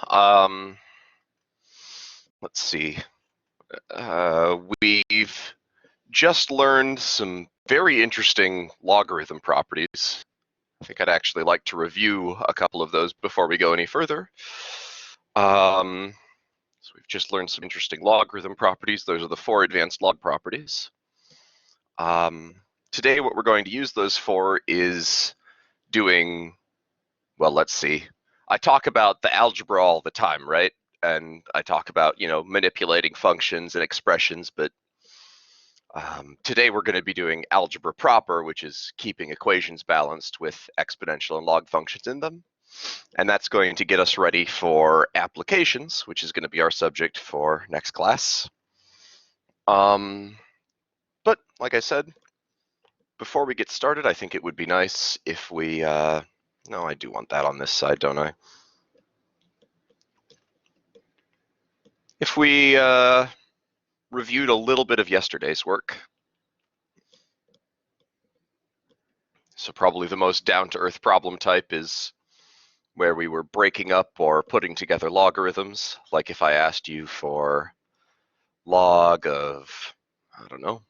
um, let's see. We've just learned some very interesting logarithm properties. I think I'd actually like to review a couple of those before we go any further. So we've just learned some interesting logarithm properties. Those are the 4 advanced log properties. Today, what we're going to use those for is doing, well, let's see. I talk about the algebra all the time, right? And I talk about, manipulating functions and expressions, but today we're going to be doing algebra proper, which is keeping equations balanced with exponential and log functions in them. And that's going to get us ready for applications, which is going to be our subject for next class. But like I said, before we get started, I think it would be nice if we, no, I do want that on this side, don't I? If we reviewed a little bit of yesterday's work. So probably the most down-to-earth problem type is where we were breaking up or putting together logarithms, like if I asked you for log of, I don't know,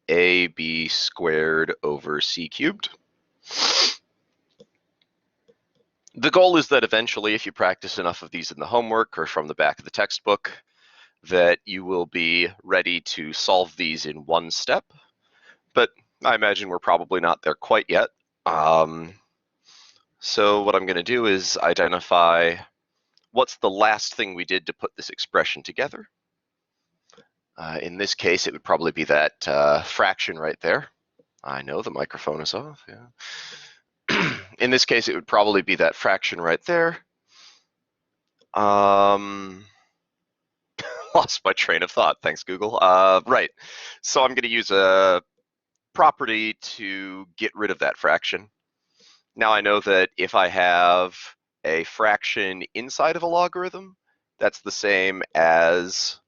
ab squared over c cubed. The goal is that eventually, if you practice enough of these in the homework or from the back of the textbook, that you will be ready to solve these in one step. But I imagine we're probably not there quite yet. So what I'm going to do is identify what's the last thing we did to put this expression together. In this case, it would probably be that fraction right there. I know the microphone is off, yeah. In this case, it would probably be that fraction right there. Lost my train of thought, thanks Google. Right, so I'm going to use a property to get rid of that fraction. Now I know that if I have a fraction inside of a logarithm, that's the same as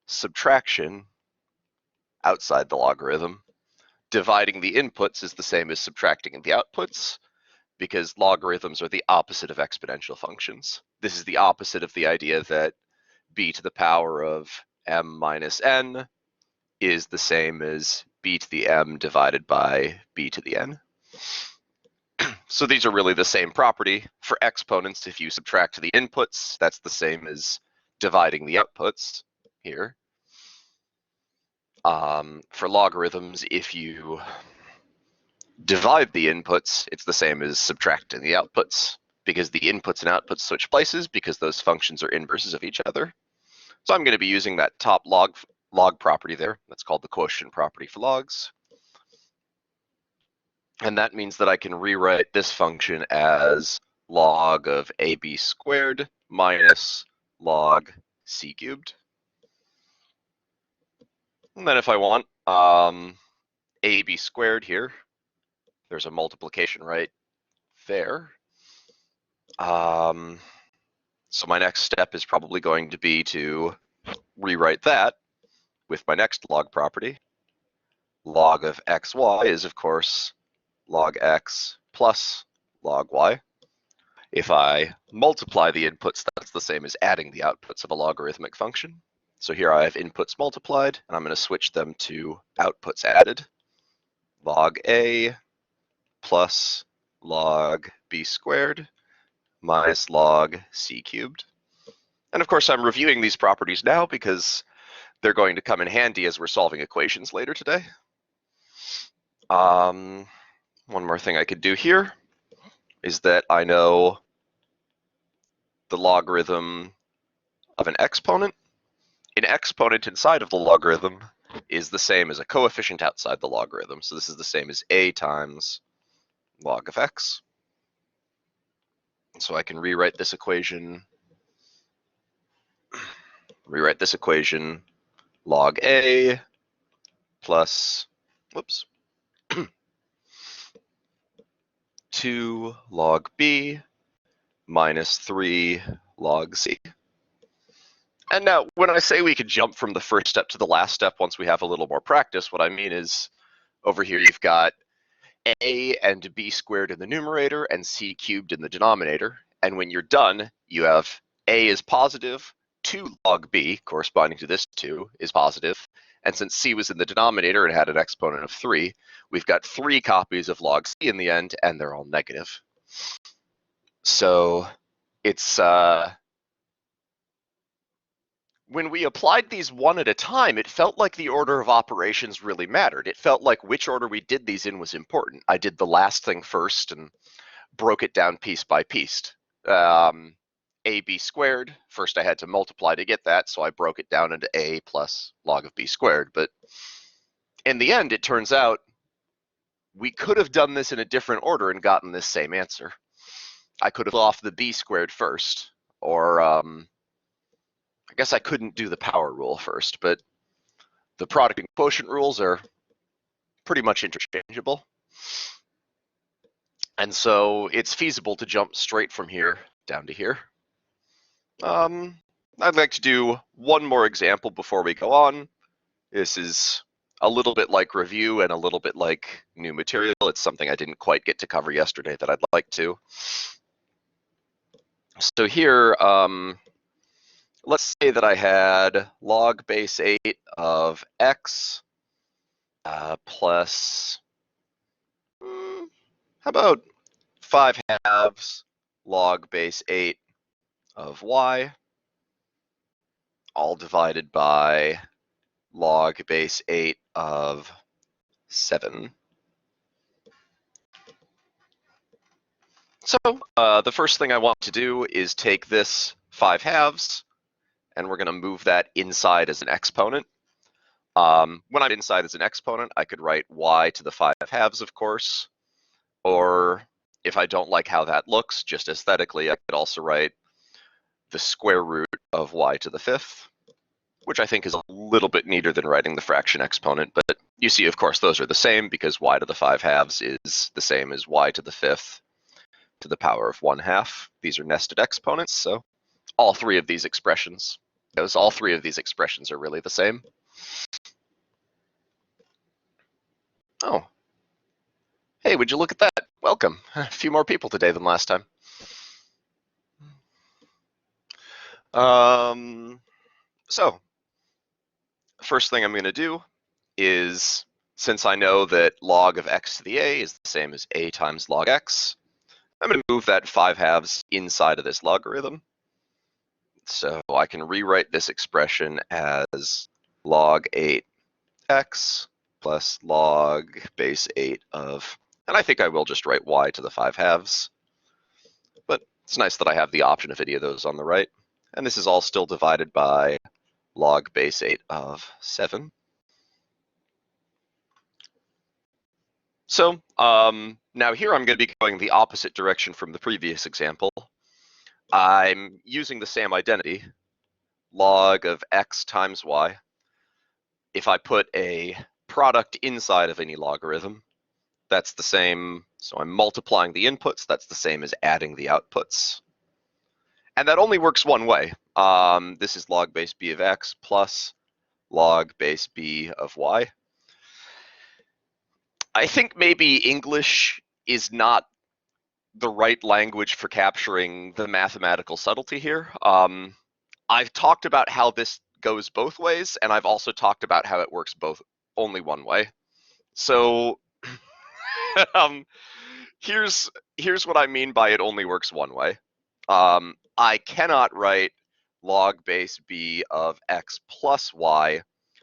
subtraction outside the logarithm. Dividing the inputs is the same as subtracting the outputs, because logarithms are the opposite of exponential functions. This is the opposite of the idea that b to the power of m minus n is the same as b to the m divided by b to the n. So these are really the same property. For exponents, if you subtract the inputs, that's the same as dividing the outputs here. For logarithms, if you divide the inputs, it's the same as subtracting the outputs, because the inputs and outputs switch places because those functions are inverses of each other. So I'm going to be using that top log property there. That's called the quotient property for logs. And that means that I can rewrite this function as log of ab squared minus log c cubed. And then if I want ab squared here, there's a multiplication right there. So my next step is probably going to be to rewrite that with my next log property. Log of xy is, of course, log x plus log y. If I multiply the inputs, that's the same as adding the outputs of a logarithmic function. So here I have inputs multiplied, and I'm going to switch them to outputs added. Log a plus log b squared minus log c cubed. And of course, I'm reviewing these properties now because they're going to come in handy as we're solving equations later today. One more thing I could do here is that I know the logarithm of an exponent. An exponent inside of the logarithm is the same as a coefficient outside the logarithm. So this is the same as a times log of x. So I can rewrite this equation log a plus, whoops, 2 log b minus 3 log c. And now, when I say we could jump from the first step to the last step once we have a little more practice, what I mean is over here you've got a and b squared in the numerator and c cubed in the denominator. And when you're done, you have a is positive, 2 log b, corresponding to this 2, is positive. And since c was in the denominator and had an exponent of 3, we've got 3 copies of log c in the end, and they're all negative. So it's when we applied these one at a time, it felt like the order of operations really mattered. It felt like which order we did these in was important. I did the last thing first and broke it down piece by piece. AB squared, first I had to multiply to get that, so I broke it down into A plus log of B squared. But in the end, it turns out we could have done this in a different order and gotten this same answer. I could have off the B squared first, or I guess I couldn't do the power rule first, but the product and quotient rules are pretty much interchangeable. And so it's feasible to jump straight from here down to here. I'd like to do one more example before we go on. This is a little bit like review and a little bit like new material. It's something I didn't quite get to cover yesterday that I'd like to. So here, let's say that I had log base 8 of x plus, how about 5/2 log base 8 of y, all divided by log base 8 of 7. So the first thing I want to do is take this 5/2, and we're going to move that inside as an exponent. When I'm inside as an exponent, I could write y to the 5/2, of course, or if I don't like how that looks, just aesthetically, I could also write the square root of y to the 5th, which I think is a little bit neater than writing the fraction exponent. But you see, of course, those are the same because y to the 5/2 is the same as y to the 5th to the power of 1/2. These are nested exponents, so all three of these expressions are really the same. Oh, hey, would you look at that? Welcome. A few more people today than last time. So, first thing I'm going to do is, since I know that log of x to the a is the same as a times log x, I'm going to move that 5/2 inside of this logarithm. So I can rewrite this expression as log 8x plus log base 8 of, and I think I will just write y to the 5/2. But it's nice that I have the option of any of those on the right. And this is all still divided by log base 8 of 7. So now here I'm going to be going the opposite direction from the previous example. I'm using the same identity, log of x times y. If I put a product inside of any logarithm, that's the same. So I'm multiplying the inputs. That's the same as adding the outputs. And that only works one way. This is log base b of x plus log base b of y. I think maybe English is not the right language for capturing the mathematical subtlety here. I've talked about how this goes both ways, and I've also talked about how it works both only one way. So here's what I mean by it only works one way. I cannot write log base b of x plus y.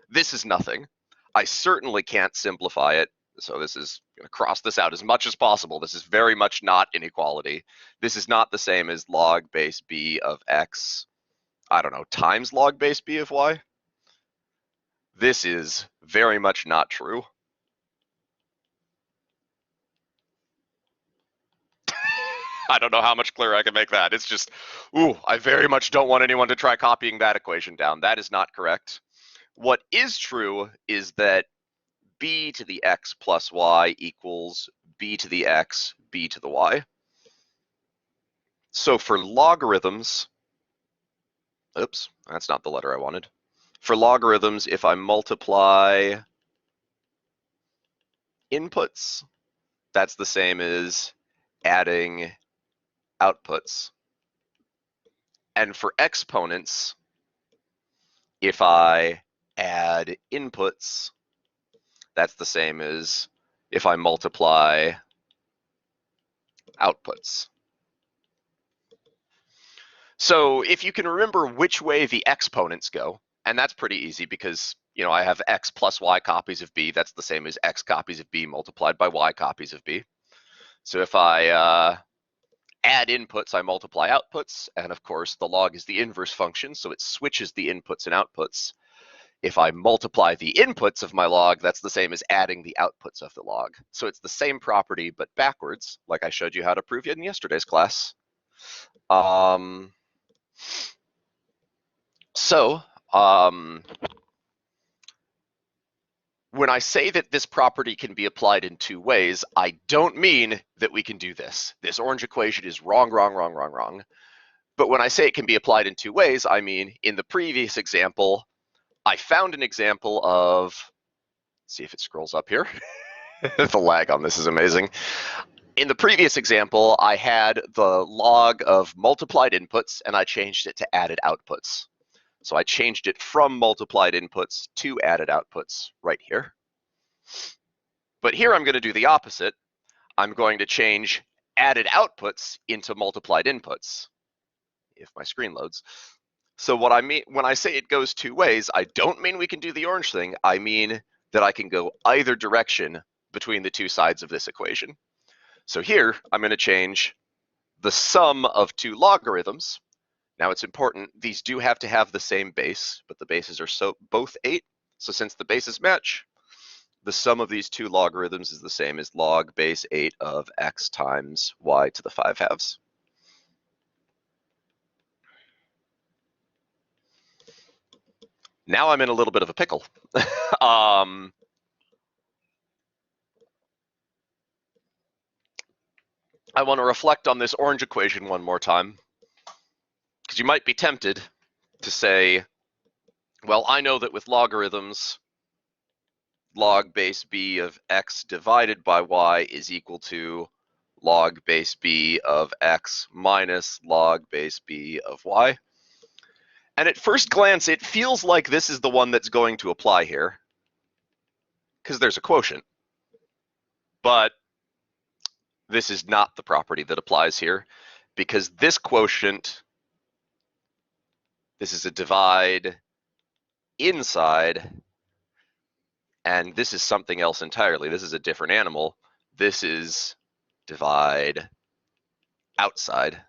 This is nothing. I certainly can't simplify it. So this is going to cross this out as much as possible. This is very much not inequality. This is not the same as log base b of x, I don't know, times log base b of y. This is very much not true. I don't know how much clearer I can make that. It's just, ooh, I very much don't want anyone to try copying that equation down. That is not correct. What is true is that b to the x plus y equals b to the x, b to the y. So for logarithms, oops, that's not the letter I wanted. For logarithms, if I multiply inputs that's the same as adding outputs. And for exponents, if I add inputs, that's the same as if I multiply outputs. So if you can remember which way the exponents go, and that's pretty easy because, you know, I have x plus y copies of b, that's the same as x copies of b multiplied by y copies of b. So if I add inputs, I multiply outputs, and of course the log is the inverse function, so it switches the inputs and outputs. If I multiply the inputs of my log, that's the same as adding the outputs of the log. So it's the same property, but backwards, like I showed you how to prove in yesterday's class. When I say that this property can be applied in two ways, I don't mean that we can do this. This orange equation is wrong, wrong, wrong, wrong, wrong. But when I say it can be applied in two ways, I mean in the previous example, I found an example of, let's see if it scrolls up here. The lag on this is amazing. In the previous example, I had the log of multiplied inputs and I changed it to added outputs. So I changed it from multiplied inputs to added outputs right here. But here I'm going to do the opposite. I'm going to change added outputs into multiplied inputs, if my screen loads. So what I mean when I say it goes two ways, I don't mean we can do the orange thing. I mean that I can go either direction between the two sides of this equation. So here, I'm going to change the sum of two logarithms. Now it's important, these do have to have the same base, but the bases are both 8. So since the bases match, the sum of these two logarithms is the same as log base 8 of x times y to the 5/2. Now I'm in a little bit of a pickle. I want to reflect on this orange equation one more time, because you might be tempted to say, well, I know that with logarithms, log base b of x divided by y is equal to log base b of x minus log base b of y. And at first glance, it feels like this is the one that's going to apply here, because there's a quotient. But this is not the property that applies here, because this quotient, this is a divide inside, and this is something else entirely. This is a different animal. This is divide outside.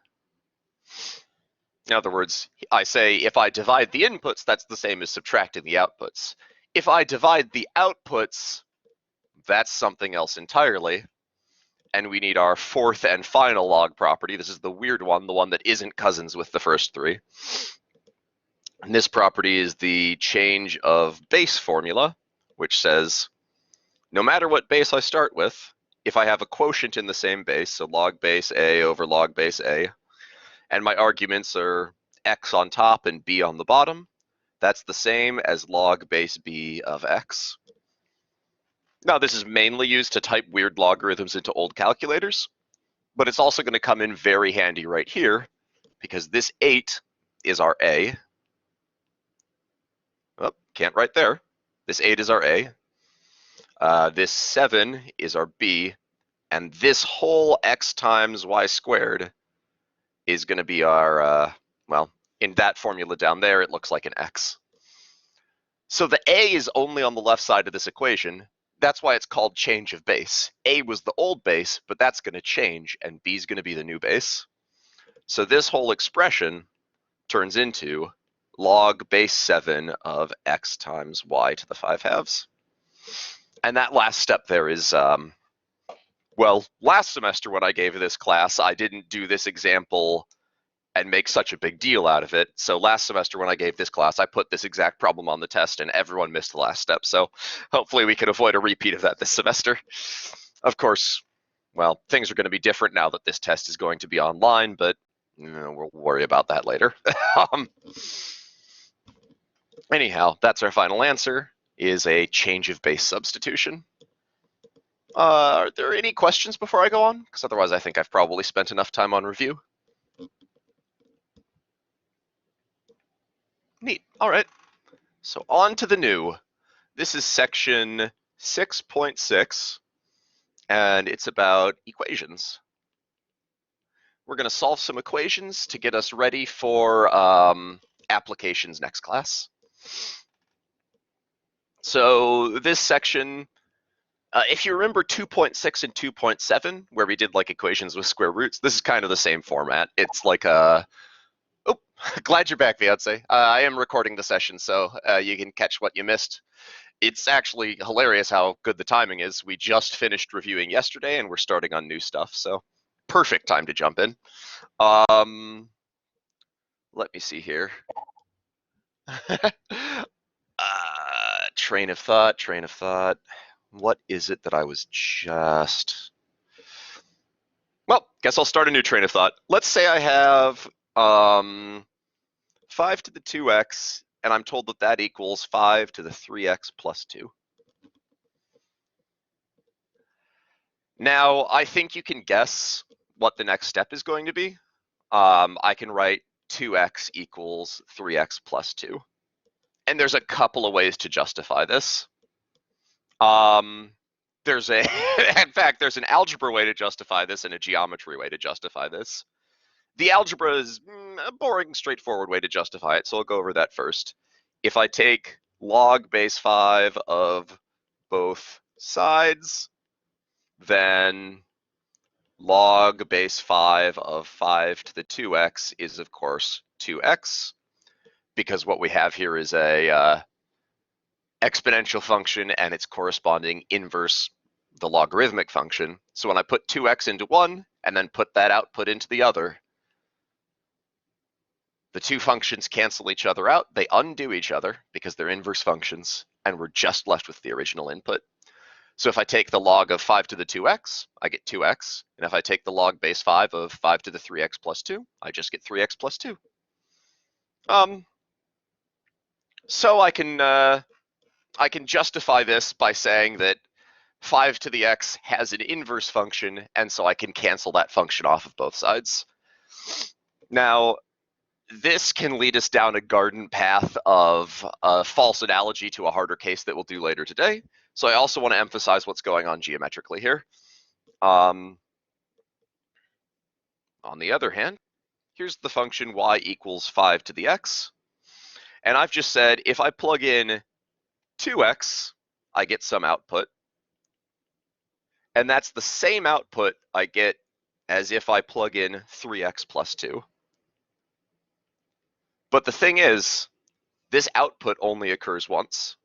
In other words, I say if I divide the inputs, that's the same as subtracting the outputs. If I divide the outputs, that's something else entirely. And we need our fourth and final log property. This is the weird one, the one that isn't cousins with the first three. And this property is the change of base formula, which says no matter what base I start with, if I have a quotient in the same base, so log base a over log base a, and my arguments are x on top and b on the bottom, that's the same as log base b of x. Now, this is mainly used to type weird logarithms into old calculators, but it's also going to come in very handy right here, because this 8 is our a. Oh, can't write there. This 8 is our a. This 7 is our b, and this whole x times y squared is going to be our, well, in that formula down there, it looks like an x. So the a is only on the left side of this equation. That's why it's called change of base. A was the old base, but that's going to change, and b is going to be the new base. So this whole expression turns into log base 7 of x times y to the 5/2. And that last step there is, well, last semester when I gave this class, I didn't do this example and make such a big deal out of it. So last semester when I gave this class, I put this exact problem on the test and everyone missed the last step. So hopefully we can avoid a repeat of that this semester. Of course, well, things are going to be different now that this test is going to be online, but we'll worry about that later. Anyhow, that's our final answer, is a change of base substitution. Are there any questions before I go on? Because otherwise I think I've probably spent enough time on review. Neat. All right. So on to the new. This is section 6.6, and it's about equations. We're going to solve some equations to get us ready for applications next class. So this section, if you remember 2.6 and 2.7, where we did like equations with square roots, this is kind of the same format. It's like a, oh, glad you're back, Beyonce. I am recording the session, so you can catch what you missed. It's actually hilarious how good the timing is. We just finished reviewing yesterday and we're starting on new stuff, so perfect time to jump in. Let me see here. Train of thought. What is it that I was just... Well, guess I'll start a new train of thought. Let's say I have 5 to the 2x, and I'm told that that equals 5 to the 3x plus 2. Now, I think you can guess what the next step is going to be. I can write 2x equals 3x plus 2. And there's a couple of ways to justify this. There's a, in fact, there's an algebra way to justify this and a geometry way to justify this. The algebra is a boring, straightforward way to justify it, so I'll go over that first. If I take log base 5 of both sides, then log base 5 of 5 to the 2x is, of course, 2x, because what we have here is a exponential function and its corresponding inverse, the logarithmic function. So when I put 2x into one and then put that output into the other, the two functions cancel each other out. They undo each other because they're inverse functions, and we're just left with the original input. So if I take the log of 5 to the 2x, I get 2x. And if I take the log base 5 of 5 to the 3x plus 2, I just get 3x plus 2. So I can justify this by saying that 5 to the x has an inverse function, and so I can cancel that function off of both sides. Now, this can lead us down a garden path of a false analogy to a harder case that we'll do later today. So I also want to emphasize what's going on geometrically here. On the other hand, here's the function y equals 5 to the x. And I've just said if I plug in 2x, I get some output. And that's the same output I get as if I plug in 3x plus 2. But the thing is, this output only occurs once.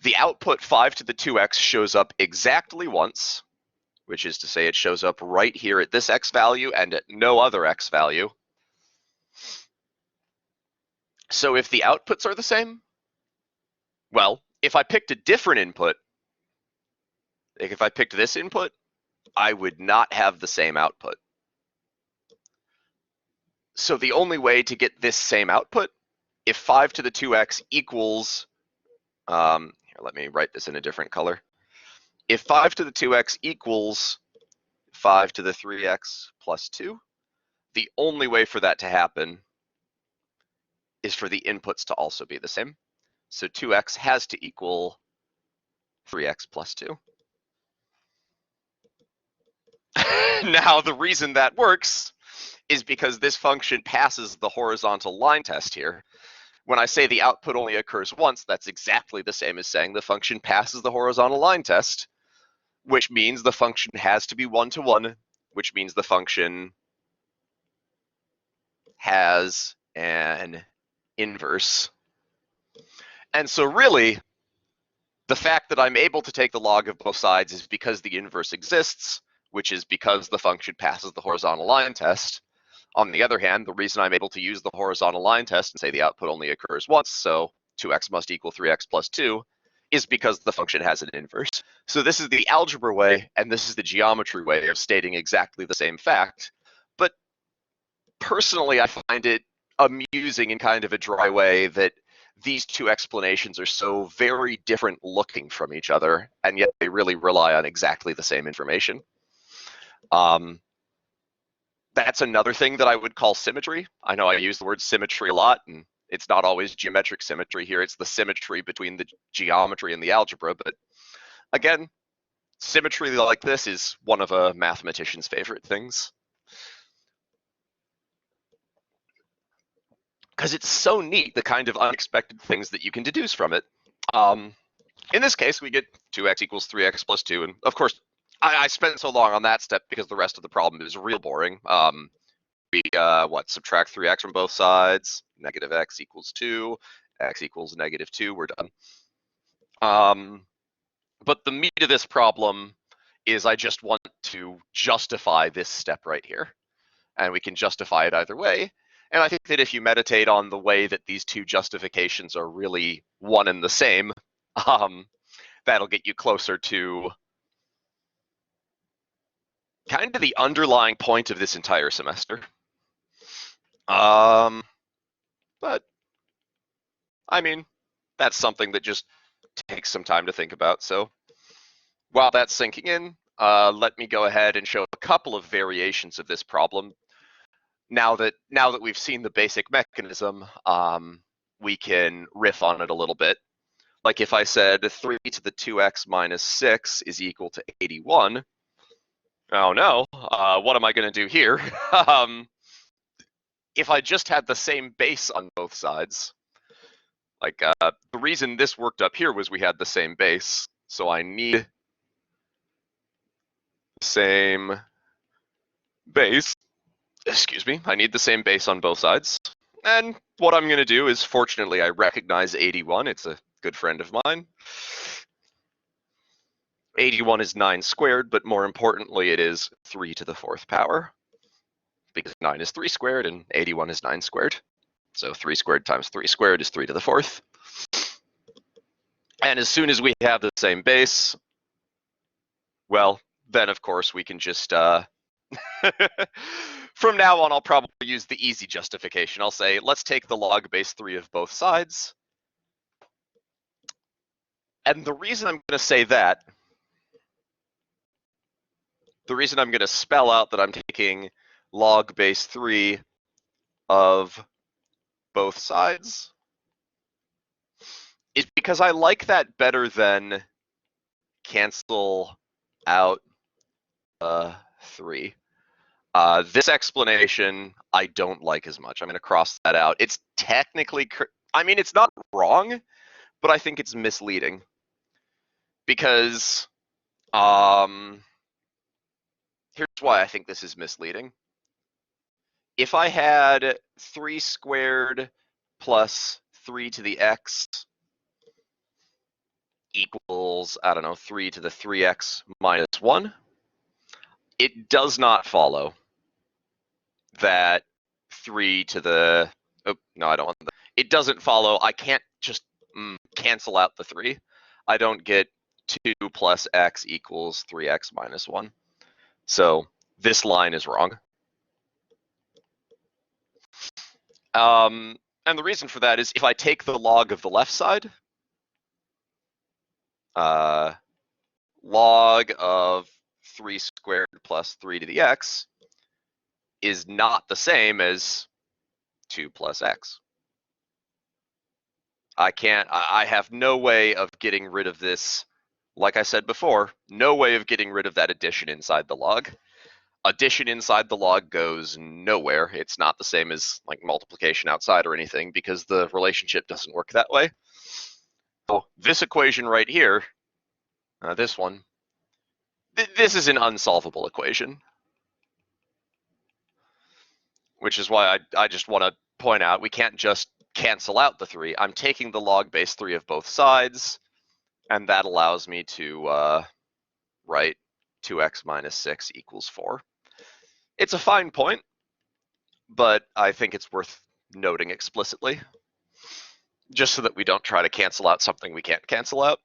The output 5 to the 2x shows up exactly once, which is to say it shows up right here at this x value and at no other x value. So if the outputs are the same, well, if I picked a different input, like if I picked this input, I would not have the same output. So the only way to get this same output, if 5 to the 2x equals, here, let me write this in a different color. If 5 to the 2x equals 5 to the 3x plus 2, the only way for that to happen is for the inputs to also be the same. So 2x has to equal 3x plus 2. Now, the reason that works is because this function passes the horizontal line test here. When I say the output only occurs once, that's exactly the same as saying the function passes the horizontal line test, which means the function has to be one-to-one, which means the function has an inverse. And so really, the fact that I'm able to take the log of both sides is because the inverse exists, which is because the function passes the horizontal line test. On the other hand, the reason I'm able to use the horizontal line test and say the output only occurs once, so 2x must equal 3x plus 2, is because the function has an inverse. So this is the algebra way, and this is the geometry way of stating exactly the same fact. But personally, I find it amusing in kind of a dry way that these two explanations are so very different looking from each other, and yet they really rely on exactly the same information. That's another thing that I would call symmetry. I know I use the word symmetry a lot, and it's not always geometric symmetry here. It's the symmetry between the geometry and the algebra. But again, symmetry like this is one of a mathematician's favorite things, because it's so neat, the kind of unexpected things that you can deduce from it. In this case, we get 2x equals 3x plus 2. And of course, I spent so long on that step because the rest of the problem is real boring. We subtract 3x from both sides, negative x equals 2, x equals negative 2, we're done. But the meat of this problem is I just want to justify this step right here. And we can justify it either way. And I think that if you meditate on the way that these two justifications are really one and the same, that'll get you closer to kind of the underlying point of this entire semester. But I mean, that's something that just takes some time to think about. So while that's sinking in, let me go ahead and show a couple of variations of this problem. Now that we've seen the basic mechanism, we can riff on it a little bit. Like if I said 3 to the 2x minus 6 is equal to 81, oh no, what am I going to do here? If I just had the same base on both sides, like the reason this worked up here was we had the same base, so I need the same base. Excuse me, I need the same base on both sides. And what I'm going to do is, fortunately, I recognize 81. It's a good friend of mine. 81 is 9 squared, but more importantly, it is 3 to the 4th power, because 9 is 3 squared and 81 is 9 squared. So 3 squared times 3 squared is 3 to the 4th. And as soon as we have the same base, well, then of course we can just from now on, I'll probably use the easy justification. I'll say, let's take the log base 3 of both sides. And the reason I'm going to say that, the reason I'm going to spell out that I'm taking log base 3 of both sides is because I like that better than cancel out 3. This explanation I don't like as much. I'm going to cross that out. It's technically, I mean, it's not wrong, but I think it's misleading. Because here's why I think this is misleading. If I had 3 squared plus 3 to the x equals, I don't know, 3 to the 3x minus 1, it does not follow that 3 to the, oh, no, I don't want that. It doesn't follow, I can't just cancel out the 3. I don't get 2 plus x equals 3x minus 1. So this line is wrong. And the reason for that is if I take the log of the left side, log of 3 squared plus 3 to the x is not the same as 2 plus x. I have no way of getting rid of this. Like I said before, no way of getting rid of that addition inside the log. Addition inside the log goes nowhere. It's not the same as like multiplication outside or anything because the relationship doesn't work that way. So this equation right here, this one, this is an unsolvable equation. Which is why I just want to point out we can't just cancel out the 3. I'm taking the log base 3 of both sides, and that allows me to write 2x minus 6 equals 4. It's a fine point, but I think it's worth noting explicitly, just so that we don't try to cancel out something we can't cancel out.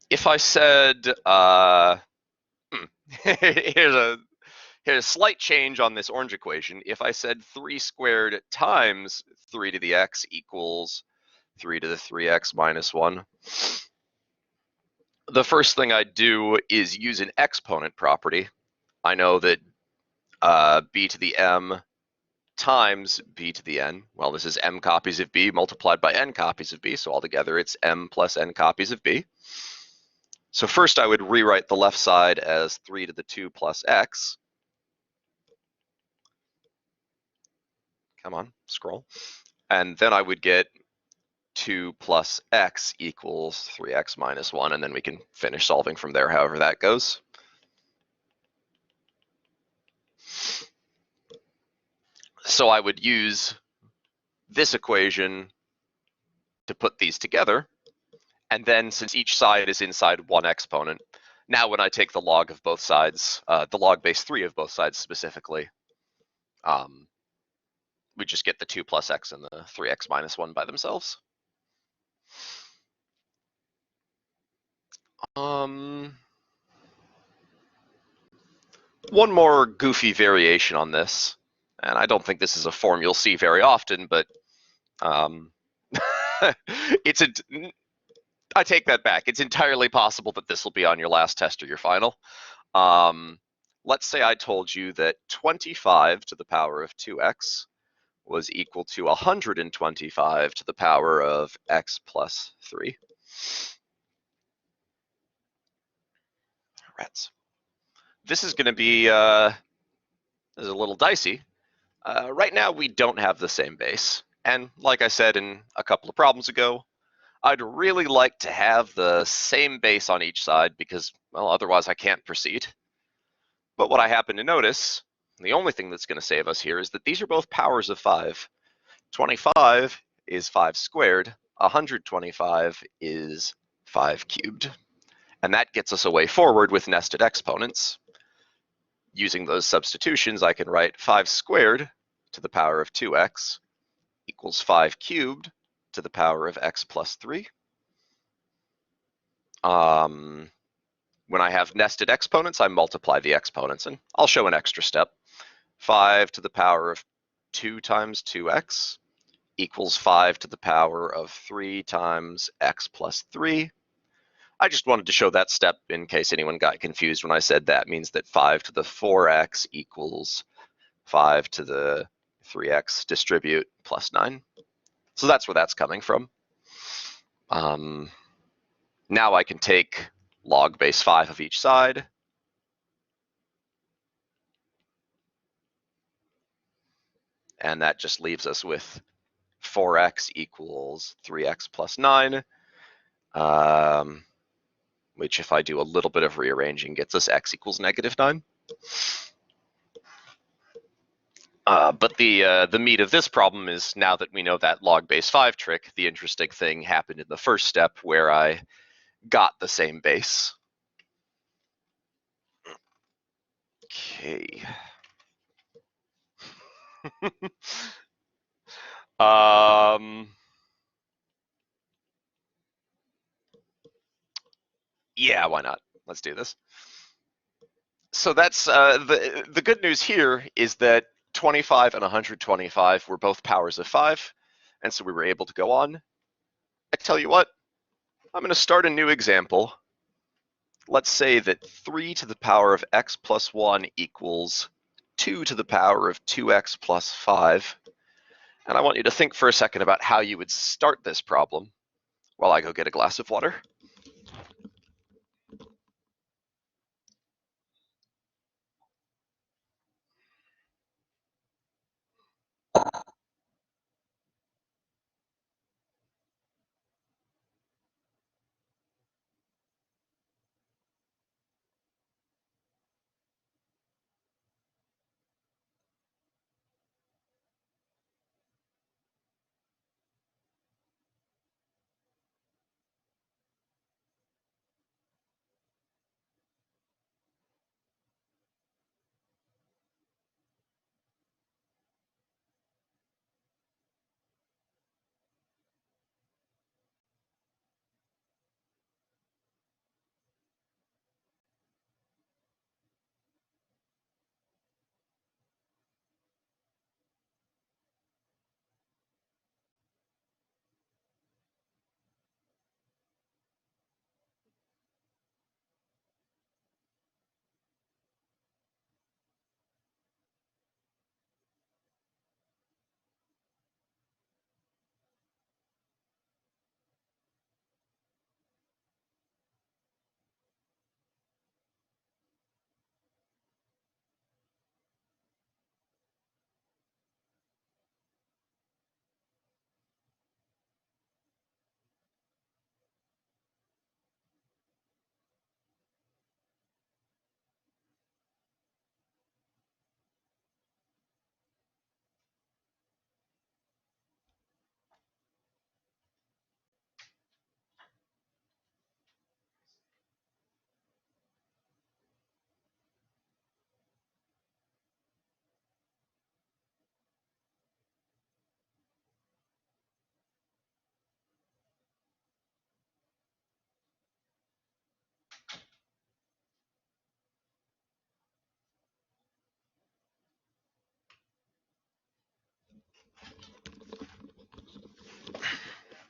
If I said, here's Here's a slight change on this orange equation. If I said 3 squared times 3 to the x equals 3 to the 3x minus 1, the first thing I'd do is use an exponent property. I know that b to the m times b to the n, well, this is m copies of b multiplied by n copies of b, so altogether it's m plus n copies of b. So first I would rewrite the left side as 3 to the 2 plus x. Come on, scroll. And then I would get 2 plus x equals 3x minus 1, and then we can finish solving from there, however that goes. So I would use this equation to put these together, and then since each side is inside one exponent, now when I take the log of both sides, the log base 3 of both sides specifically, we just get the 2 plus x and the 3x minus 1 by themselves. One more goofy variation on this, and I don't think this is a form you'll see very often, but I take that back. It's entirely possible that this will be on your last test or your final. Let's say I told you that 25 to the power of 2x was equal to 125 to the power of x plus 3. Rats. This is going to be this is a little dicey. Right now, we don't have the same base. And like I said in a couple of problems ago, I'd really like to have the same base on each side because, well, otherwise I can't proceed. But what I happen to notice, the only thing that's going to save us here is that these are both powers of 5. 25 is 5 squared. 125 is 5 cubed. And that gets us a way forward with nested exponents. Using those substitutions, I can write 5 squared to the power of 2x equals 5 cubed to the power of x plus 3. When I have nested exponents, I multiply the exponents, and I'll show an extra step. 5 to the power of 2 times 2x equals 5 to the power of 3 times x plus 3. I just wanted to show that step in case anyone got confused when I said that means that 5 to the 4x equals 5 to the 3x distribute plus 9. So that's where that's coming from. Now I can take log base 5 of each side. And that just leaves us with 4x equals 3x plus 9. Which if I do a little bit of rearranging gets us x equals negative 9. But the meat of this problem is now that we know that log base 5 trick, the interesting thing happened in the first step where I got the same base. Okay. Yeah, why not? Let's do this. So that's the good news here is that 25 and 125 were both powers of 5, and so we were able to go on. I tell you what, I'm going to start a new example. Let's say that 3 to the power of x plus 1 equals 2 to the power of 2x plus 5. And I want you to think for a second about how you would start this problem while I go get a glass of water.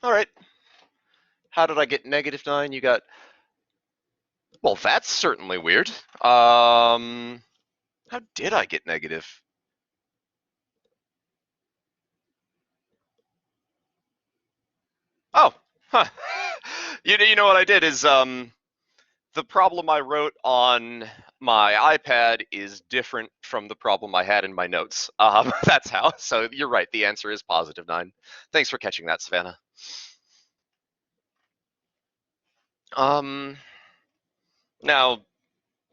All right. How did I get -9? You got... Well, that's certainly weird. How did I get negative? Oh, huh. You know what I did is the problem I wrote on my iPad is different from the problem I had in my notes. That's how. So you're right. The answer is +9. Thanks for catching that, Savannah. Now,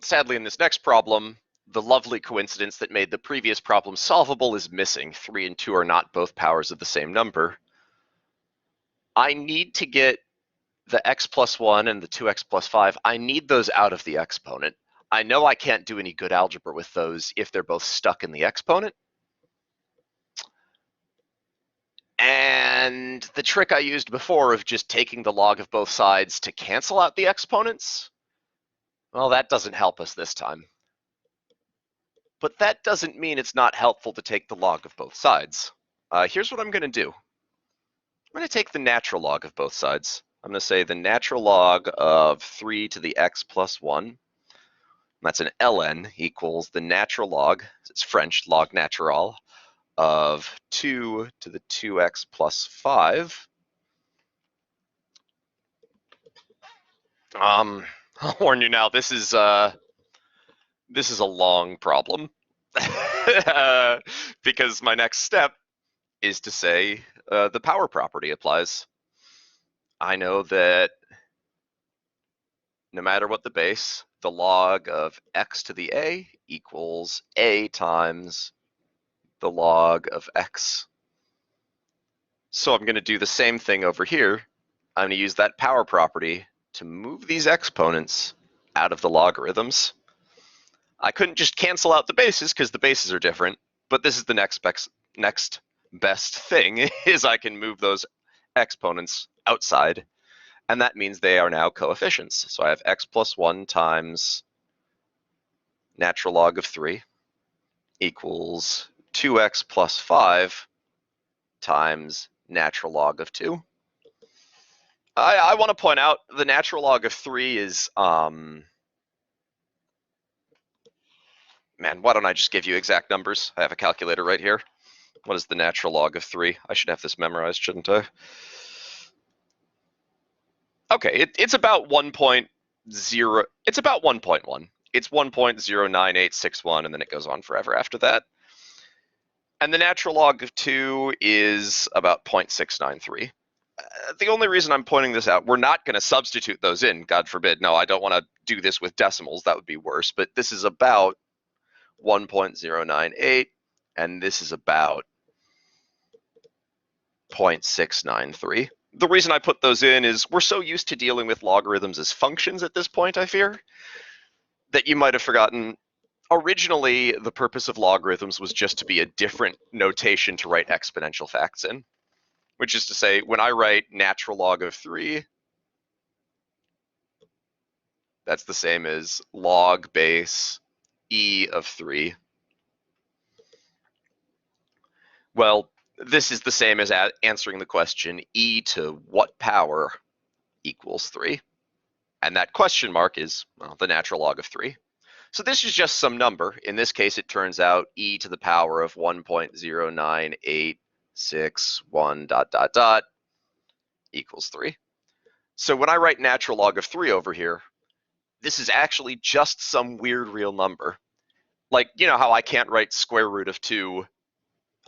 sadly, in this next problem, the lovely coincidence that made the previous problem solvable is missing. 3 and 2 are not both powers of the same number. I need to get the x plus 1 and the 2x plus 5, I need those out of the exponent. I know I can't do any good algebra with those if they're both stuck in the exponent. And the trick I used before of just taking the log of both sides to cancel out the exponents, well, that doesn't help us this time. But that doesn't mean it's not helpful to take the log of both sides. Here's what I'm going to do. I'm going to take the natural log of both sides. I'm going to say the natural log of 3 to the x plus 1. That's an ln equals the natural log, it's French, log natural, of 2 to the 2x plus 5. I'll warn you now, this is a long problem. Because my next step is to say the power property applies. I know that no matter what the base, the log of x to the a equals a times the log of x. So I'm going to do the same thing over here. I'm going to use that power property to move these exponents out of the logarithms. I couldn't just cancel out the bases because the bases are different, but this is the next best thing is I can move those exponents outside, and that means they are now coefficients. So I have x plus 1 times natural log of 3 equals 2x plus 5 times natural log of 2. I want to point out the natural log of 3 is, man, why don't I just give you exact numbers? I have a calculator right here. What is the natural log of 3? I should have this memorized, shouldn't I? Okay, it's about 1.0, it's about 1.1. It's 1.09861, and then it goes on forever after that. And the natural log of 2 is about 0.693. The only reason I'm pointing this out, we're not going to substitute those in, God forbid. No, I don't want to do this with decimals. That would be worse. But this is about 1.098, and this is about 0.693. The reason I put those in is we're so used to dealing with logarithms as functions at this point, I fear, that you might have forgotten. Originally, the purpose of logarithms was just to be a different notation to write exponential facts in, which is to say, when I write natural log of 3, that's the same as log base e of 3. Well, this is the same as answering the question e to what power equals 3. And that question mark is, well, the natural log of 3. So this is just some number. In this case, it turns out e to the power of 1.09861 ... equals 3. So when I write natural log of 3 over here, this is actually just some weird real number. Like, you know how I can't write square root of 2?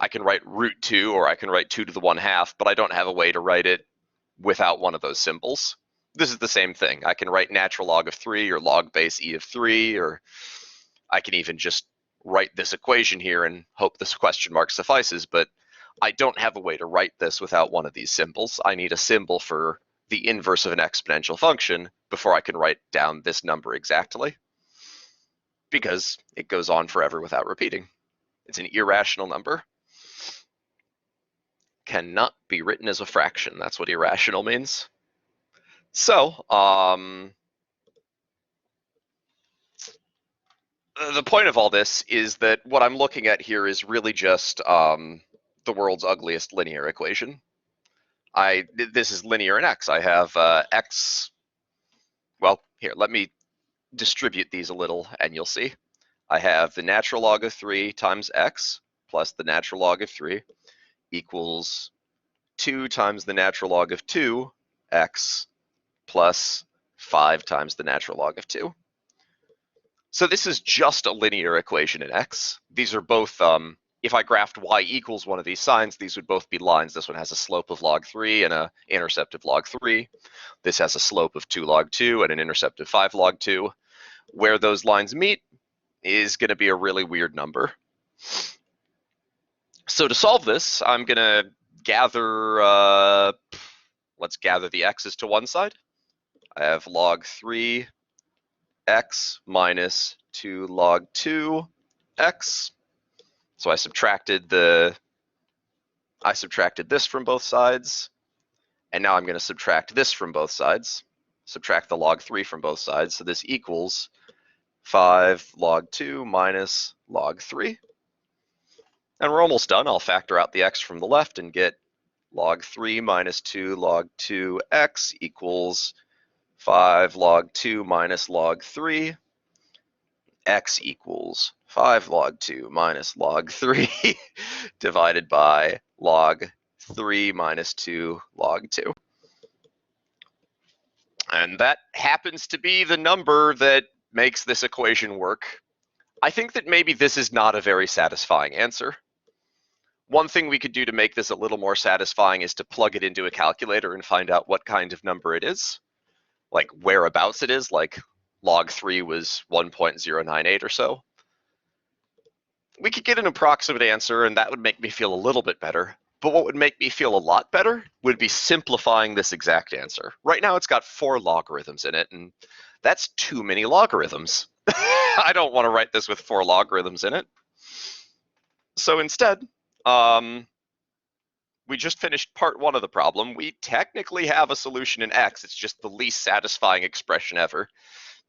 I can write root 2, or I can write 2 to the 1/2, but I don't have a way to write it without one of those symbols. This is the same thing. I can write natural log of 3 or log base e of 3, or I can even just write this equation here and hope this question mark suffices, but I don't have a way to write this without one of these symbols. I need a symbol for the inverse of an exponential function before I can write down this number exactly, because it goes on forever without repeating. It's an irrational number. Cannot be written as a fraction. That's what irrational means. So, the point of all this is that what I'm looking at here is really just the world's ugliest linear equation. This is linear in x. I have x, well, here, let me distribute these a little and you'll see. I have the natural log of 3 times x plus the natural log of 3 equals 2 times the natural log of 2x plus 5 times the natural log of 2. So this is just a linear equation in x. These are both, if I graphed y equals one of these signs, these would both be lines. This one has a slope of log 3 and an intercept of log 3. This has a slope of 2 log 2 and an intercept of 5 log 2. Where those lines meet is going to be a really weird number. So to solve this, I'm going to gather, let's gather the x's to one side. I have log 3 x minus 2 log 2 x. So I subtracted this from both sides, and now I'm going to subtract this from both sides, subtract the log 3 from both sides, so this equals 5 log 2 minus log 3. And we're almost done. I'll factor out the x from the left and get log 3 minus 2 log 2x equals 5 log 2 minus log 3. X equals 5 log 2 minus log 3 divided by log 3 minus 2 log 2. And that happens to be the number that makes this equation work. I think that maybe this is not a very satisfying answer. One thing we could do to make this a little more satisfying is to plug it into a calculator and find out what kind of number it is, like whereabouts it is, like log 3 was 1.098 or so. We could get an approximate answer and that would make me feel a little bit better. But what would make me feel a lot better would be simplifying this exact answer. Right now it's got 4 logarithms in it, and that's too many logarithms. I don't want to write this with 4 logarithms in it. So instead, we just finished part 1 of the problem. We technically have a solution in x. It's just the least satisfying expression ever,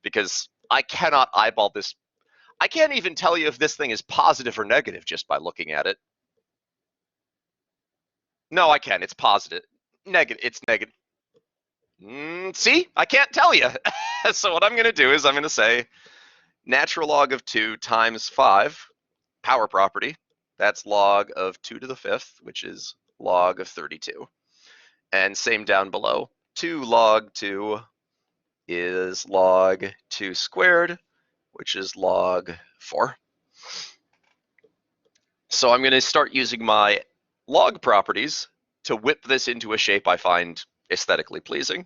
because I cannot eyeball this. I can't even tell you if this thing is positive or negative just by looking at it. No, I can. It's positive. Negative. It's negative. See? I can't tell you. So what I'm going to do is I'm going to say natural log of 2 times 5, power property. That's log of 2 to the 5th, which is log of 32. And same down below. 2 log 2 is log 2 squared, which is log 4. So I'm going to start using my log properties to whip this into a shape I find aesthetically pleasing.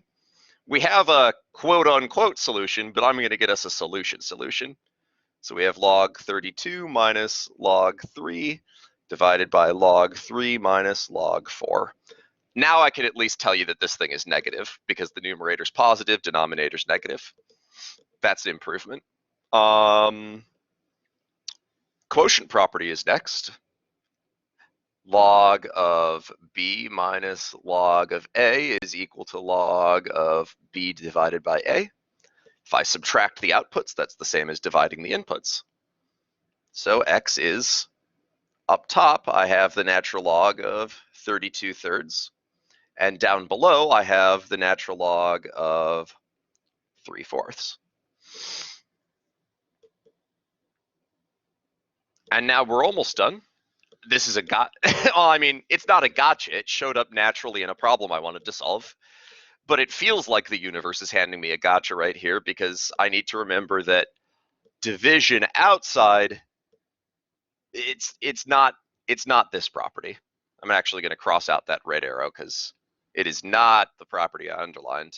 We have a quote-unquote solution, but I'm going to get us a solution. So we have log 32 minus log 3 divided by log 3 minus log 4. Now I can at least tell you that this thing is negative because the numerator's positive, denominator's negative. That's an improvement. Quotient property is next. Log of b minus log of a is equal to log of b divided by a. If I subtract the outputs, that's the same as dividing the inputs. So x is, up top, I have the natural log of 32 thirds. And down below, I have the natural log of 3/4. And now we're almost done. This is a well, I mean, it's not a gotcha. It showed up naturally in a problem I wanted to solve. But it feels like the universe is handing me a gotcha right here because I need to remember that division outside, it's not this property. I'm actually going to cross out that red arrow because it is not the property I underlined.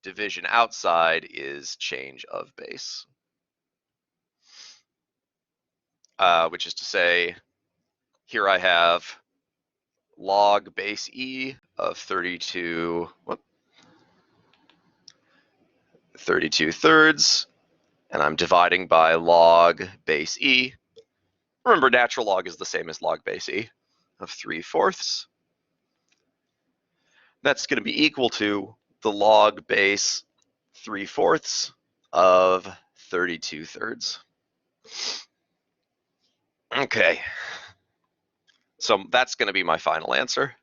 Division outside is change of base. Which is to say, here I have log base e of 32 thirds, and I'm dividing by log base e. Remember, natural log is the same as log base e of 3/4. That's going to be equal to the log base 3/4 of 32 thirds. Okay, so that's going to be my final answer.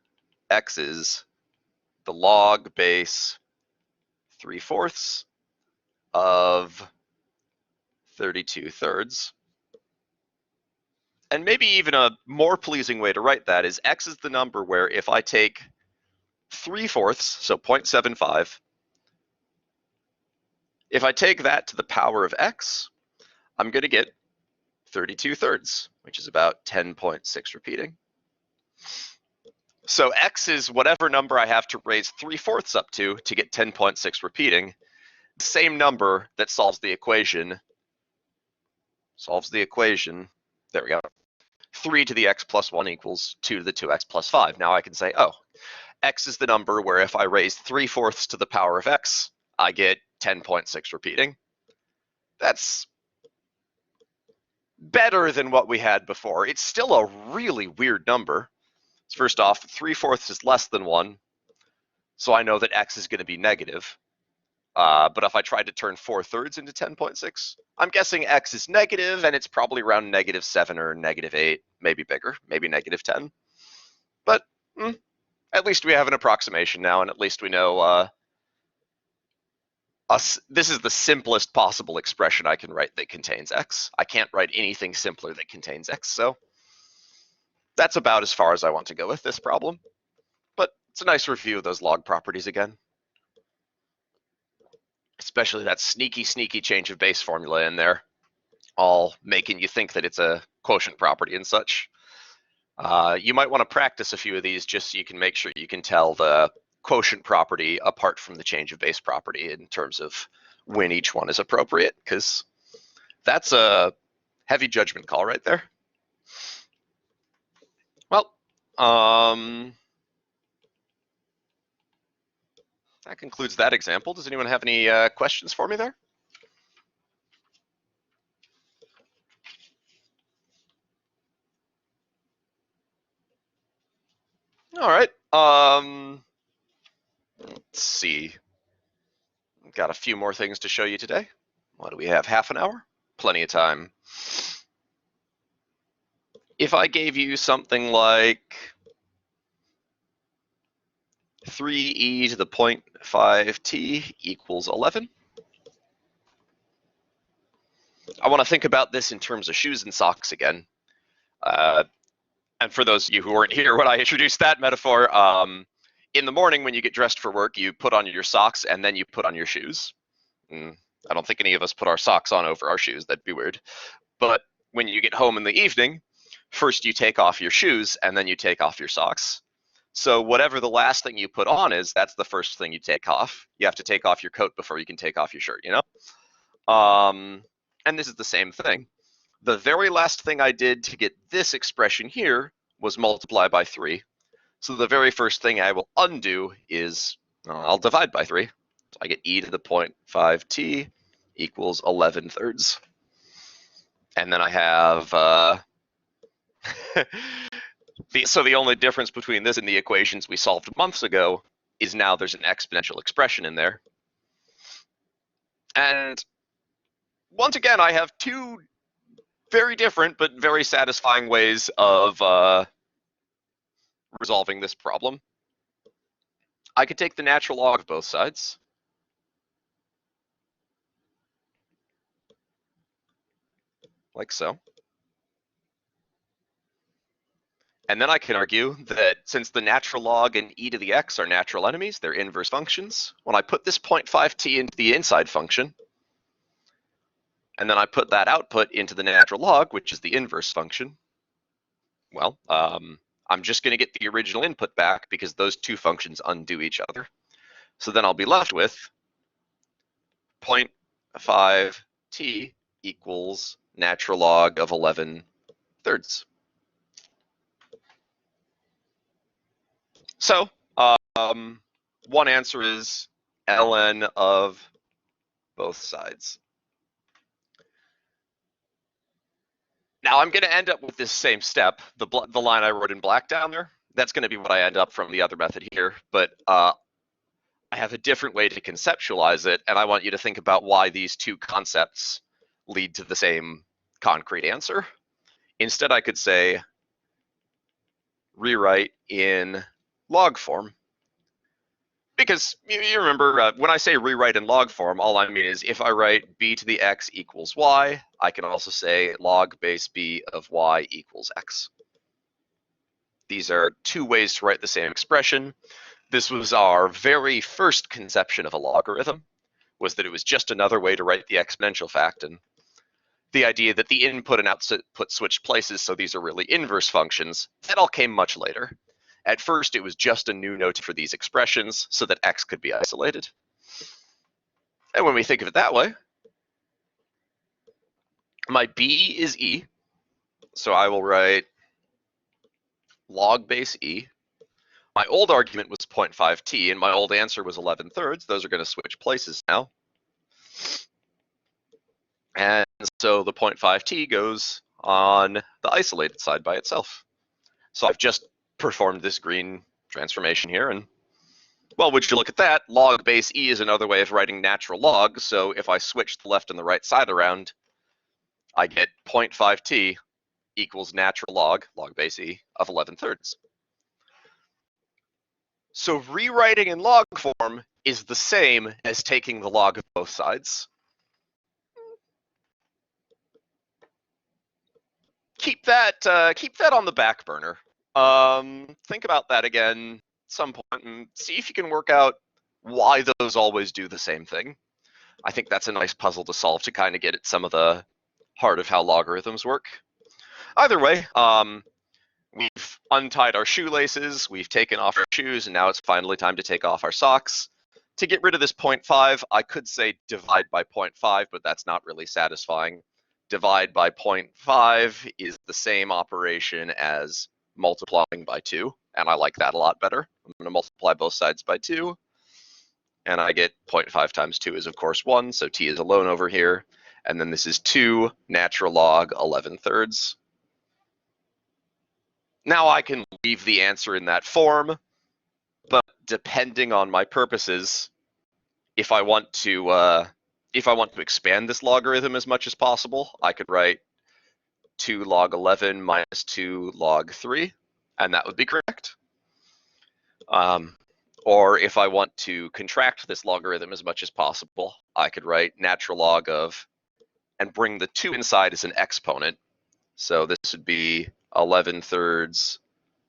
x is the log base 3/4 of 32/3. And maybe even a more pleasing way to write that is x is the number where if I take 3/4, so 0.75, if I take that to the power of x, I'm going to get 32/3, which is about 10.6 repeating. So x is whatever number I have to raise 3/4 up to get 10.6 repeating. The same number that solves the equation. There we go. 3 to the x plus 1 equals 2 to the 2x plus 5. Now I can say, oh, x is the number where if I raise 3/4 to the power of x, I get 10.6 repeating. That's better than what we had before. It's still a really weird number. First off, 3/4 is less than 1, so I know that x is going to be negative. But if I tried to turn 4/3 into 10.6, I'm guessing x is negative, and it's probably around -7 or -8, maybe bigger, maybe -10. But at least we have an approximation now, and at least we know this is the simplest possible expression I can write that contains x. I can't write anything simpler that contains x, so that's about as far as I want to go with this problem. But it's a nice review of those log properties again. Especially that sneaky change of base formula in there, all making you think that it's a quotient property and such. You might want to practice a few of these just so you can make sure you can tell the quotient property apart from the change of base property in terms of when each one is appropriate, because that's a heavy judgment call right there. Well, that concludes that example. Does anyone have any questions for me there? All right. Let's see. Got a few more things to show you today. What do we have? Half an hour? Plenty of time. If I gave you something like 3e to the 0.5t equals 11. I want to think about this in terms of shoes and socks again. And for those of you who weren't here when I introduced that metaphor, in the morning when you get dressed for work, you put on your socks and then you put on your shoes. I don't think any of us put our socks on over our shoes. That'd be weird. But when you get home in the evening, first you take off your shoes and then you take off your socks. So whatever the last thing you put on is, that's the first thing you take off. You have to take off your coat before you can take off your shirt, you know? And this is the same thing. The very last thing I did to get this expression here was multiply by 3. So the very first thing I will undo is, I'll divide by 3. So I get e to the 0.5t equals 11/3. And then I have, so the only difference between this and the equations we solved months ago is now there's an exponential expression in there. And once again, I have two very different but very satisfying ways of resolving this problem. I could take the natural log of both sides. Like so. And then I can argue that since the natural log and e to the x are natural enemies, they're inverse functions. When I put this 0.5t into the inside function, and then I put that output into the natural log, which is the inverse function, well, I'm just going to get the original input back because those two functions undo each other. So then I'll be left with 0.5t equals natural log of 11/3. So one answer is ln of both sides. Now I'm going to end up with this same step, the line I wrote in black down there. That's going to be what I end up from the other method here, but I have a different way to conceptualize it, and I want you to think about why these two concepts lead to the same concrete answer. Instead, I could say, rewrite in log form. Because you remember, when I say rewrite in log form, all I mean is if I write b to the x equals y, I can also say log base b of y equals x. These are two ways to write the same expression. This was our very first conception of a logarithm, was that it was just another way to write the exponential fact, and the idea that the input and output switched places, so these are really inverse functions, that all came much later. At first, it was just a new note for these expressions so that x could be isolated. And when we think of it that way, my b is e, so I will write log base e. My old argument was 0.5t, and my old answer was 11/3. Those are going to switch places now. And so the 0.5t goes on the isolated side by itself. So I've just performed this green transformation here, and well, would you look at that? Log base e is another way of writing natural log, so if I switch the left and the right side around, I get 0.5t equals natural log base e, of 11/3. So rewriting in log form is the same as taking the log of both sides. Keep that on the back burner. Think about that again at some point and see if you can work out why those always do the same thing. I think that's a nice puzzle to solve to kind of get at some of the heart of how logarithms work. Either way, we've untied our shoelaces, we've taken off our shoes, and now it's finally time to take off our socks. To get rid of this 0.5, I could say divide by 0.5, but that's not really satisfying. Divide by 0.5 is the same operation as multiplying by 2, and I like that a lot better. I'm going to multiply both sides by 2, and I get 0.5 times 2 is, of course, 1, so t is alone over here. And then this is 2 natural log 11/3. Now I can leave the answer in that form, but depending on my purposes, if I want to expand this logarithm as much as possible, I could write 2 log 11 minus 2 log 3, and that would be correct. Or if I want to contract this logarithm as much as possible, I could write natural log of, and bring the 2 inside as an exponent. So this would be 11/3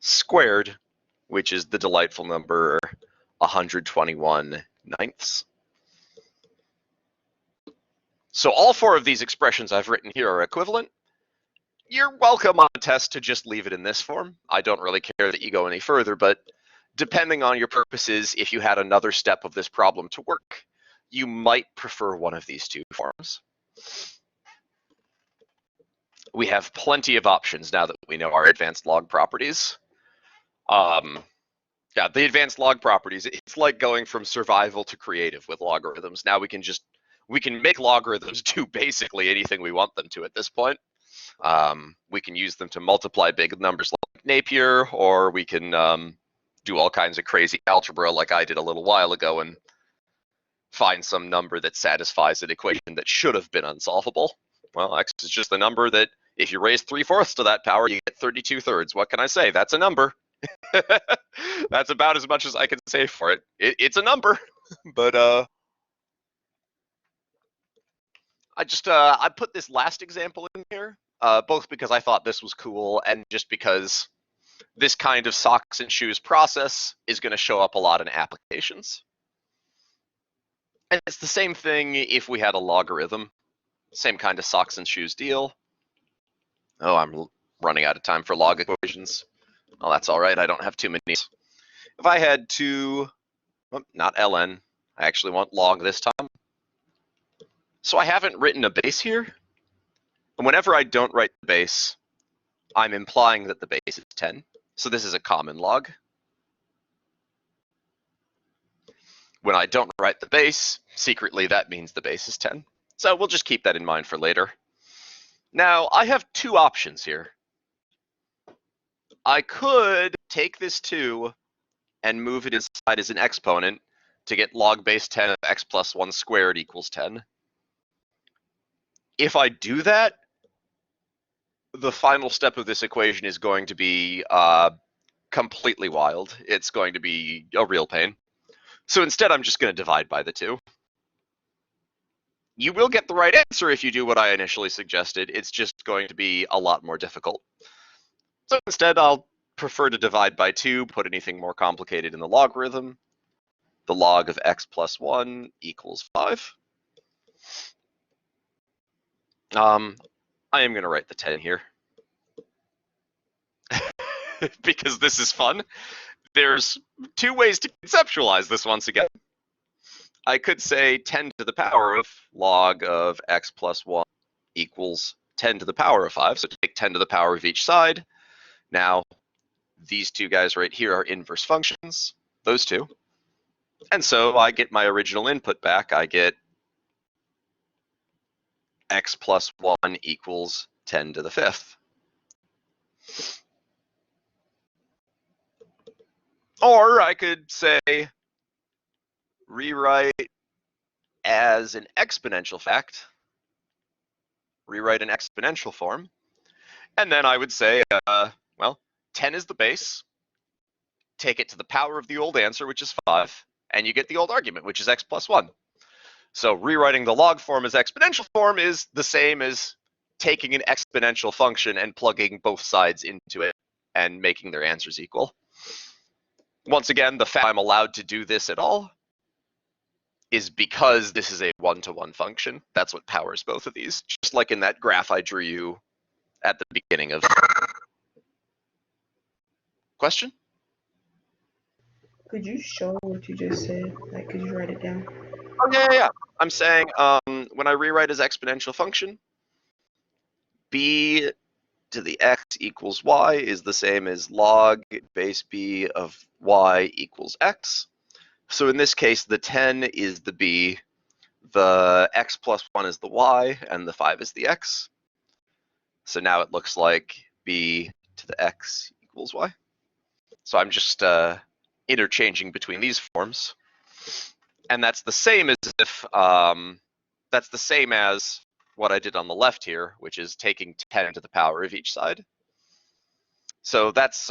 squared, which is the delightful number 121/9. So all 4 of these expressions I've written here are equivalent. You're welcome on a test to just leave it in this form. I don't really care that you go any further, but depending on your purposes, if you had another step of this problem to work, you might prefer one of these 2 forms. We have plenty of options now that we know our advanced log properties. Yeah, the advanced log properties, it's like going from survival to creative with logarithms. Now we can make logarithms do basically anything we want them to at this point. We can use them to multiply big numbers like Napier, or we can do all kinds of crazy algebra like I did a little while ago and find some number that satisfies an equation that should have been unsolvable. Well, x is just the number that if you raise 3/4 to that power, you get 32/3. What can I say? That's a number. That's about as much as I can say for it. It's a number, but I put this last example in here, both because I thought this was cool and just because this kind of socks and shoes process is going to show up a lot in applications. And it's the same thing if we had a logarithm, same kind of socks and shoes deal. Oh, I'm running out of time for log equations. Well, that's all right. I don't have too many. If I had to, well, not ln, I actually want log this time. So I haven't written a base here. And whenever I don't write the base, I'm implying that the base is 10. So this is a common log. When I don't write the base, secretly that means the base is 10. So we'll just keep that in mind for later. Now, I have 2 options here. I could take this 2 and move it inside as an exponent to get log base 10 of x plus 1 squared equals 10. If I do that, the final step of this equation is going to be completely wild. It's going to be a real pain. So instead, I'm just going to divide by the 2. You will get the right answer if you do what I initially suggested. It's just going to be a lot more difficult. So instead, I'll prefer to divide by 2, put anything more complicated in the logarithm. The log of x plus 1 equals 5. I am going to write the 10 here. Because this is fun. There's 2 ways to conceptualize this once again. I could say 10 to the power of log of x plus 1 equals 10 to the power of 5. So take 10 to the power of each side. Now, these 2 guys right here are inverse functions, those 2. And so I get my original input back. I get x plus 1 equals 10 to the 5th. Or I could say, rewrite as an exponential fact, rewrite an exponential form, and then I would say, well, 10 is the base, take it to the power of the old answer, which is 5, and you get the old argument, which is x plus 1. So rewriting the log form as exponential form is the same as taking an exponential function and plugging both sides into it and making their answers equal. Once again, the fact I'm allowed to do this at all is because this is a one-to-one function. That's what powers both of these. Just like in that graph I drew you at the beginning of. Question? Could you show what you just said? Like, could you write it down? Oh, yeah. I'm saying when I rewrite as exponential function, b to the x equals y is the same as log base b of y equals x. So in this case, the 10 is the b, the x plus 1 is the y, and the 5 is the x. So now it looks like b to the x equals y. So I'm just interchanging between these forms. And that's the same as if, that's the same as what I did on the left here, which is taking 10 to the power of each side. So that's,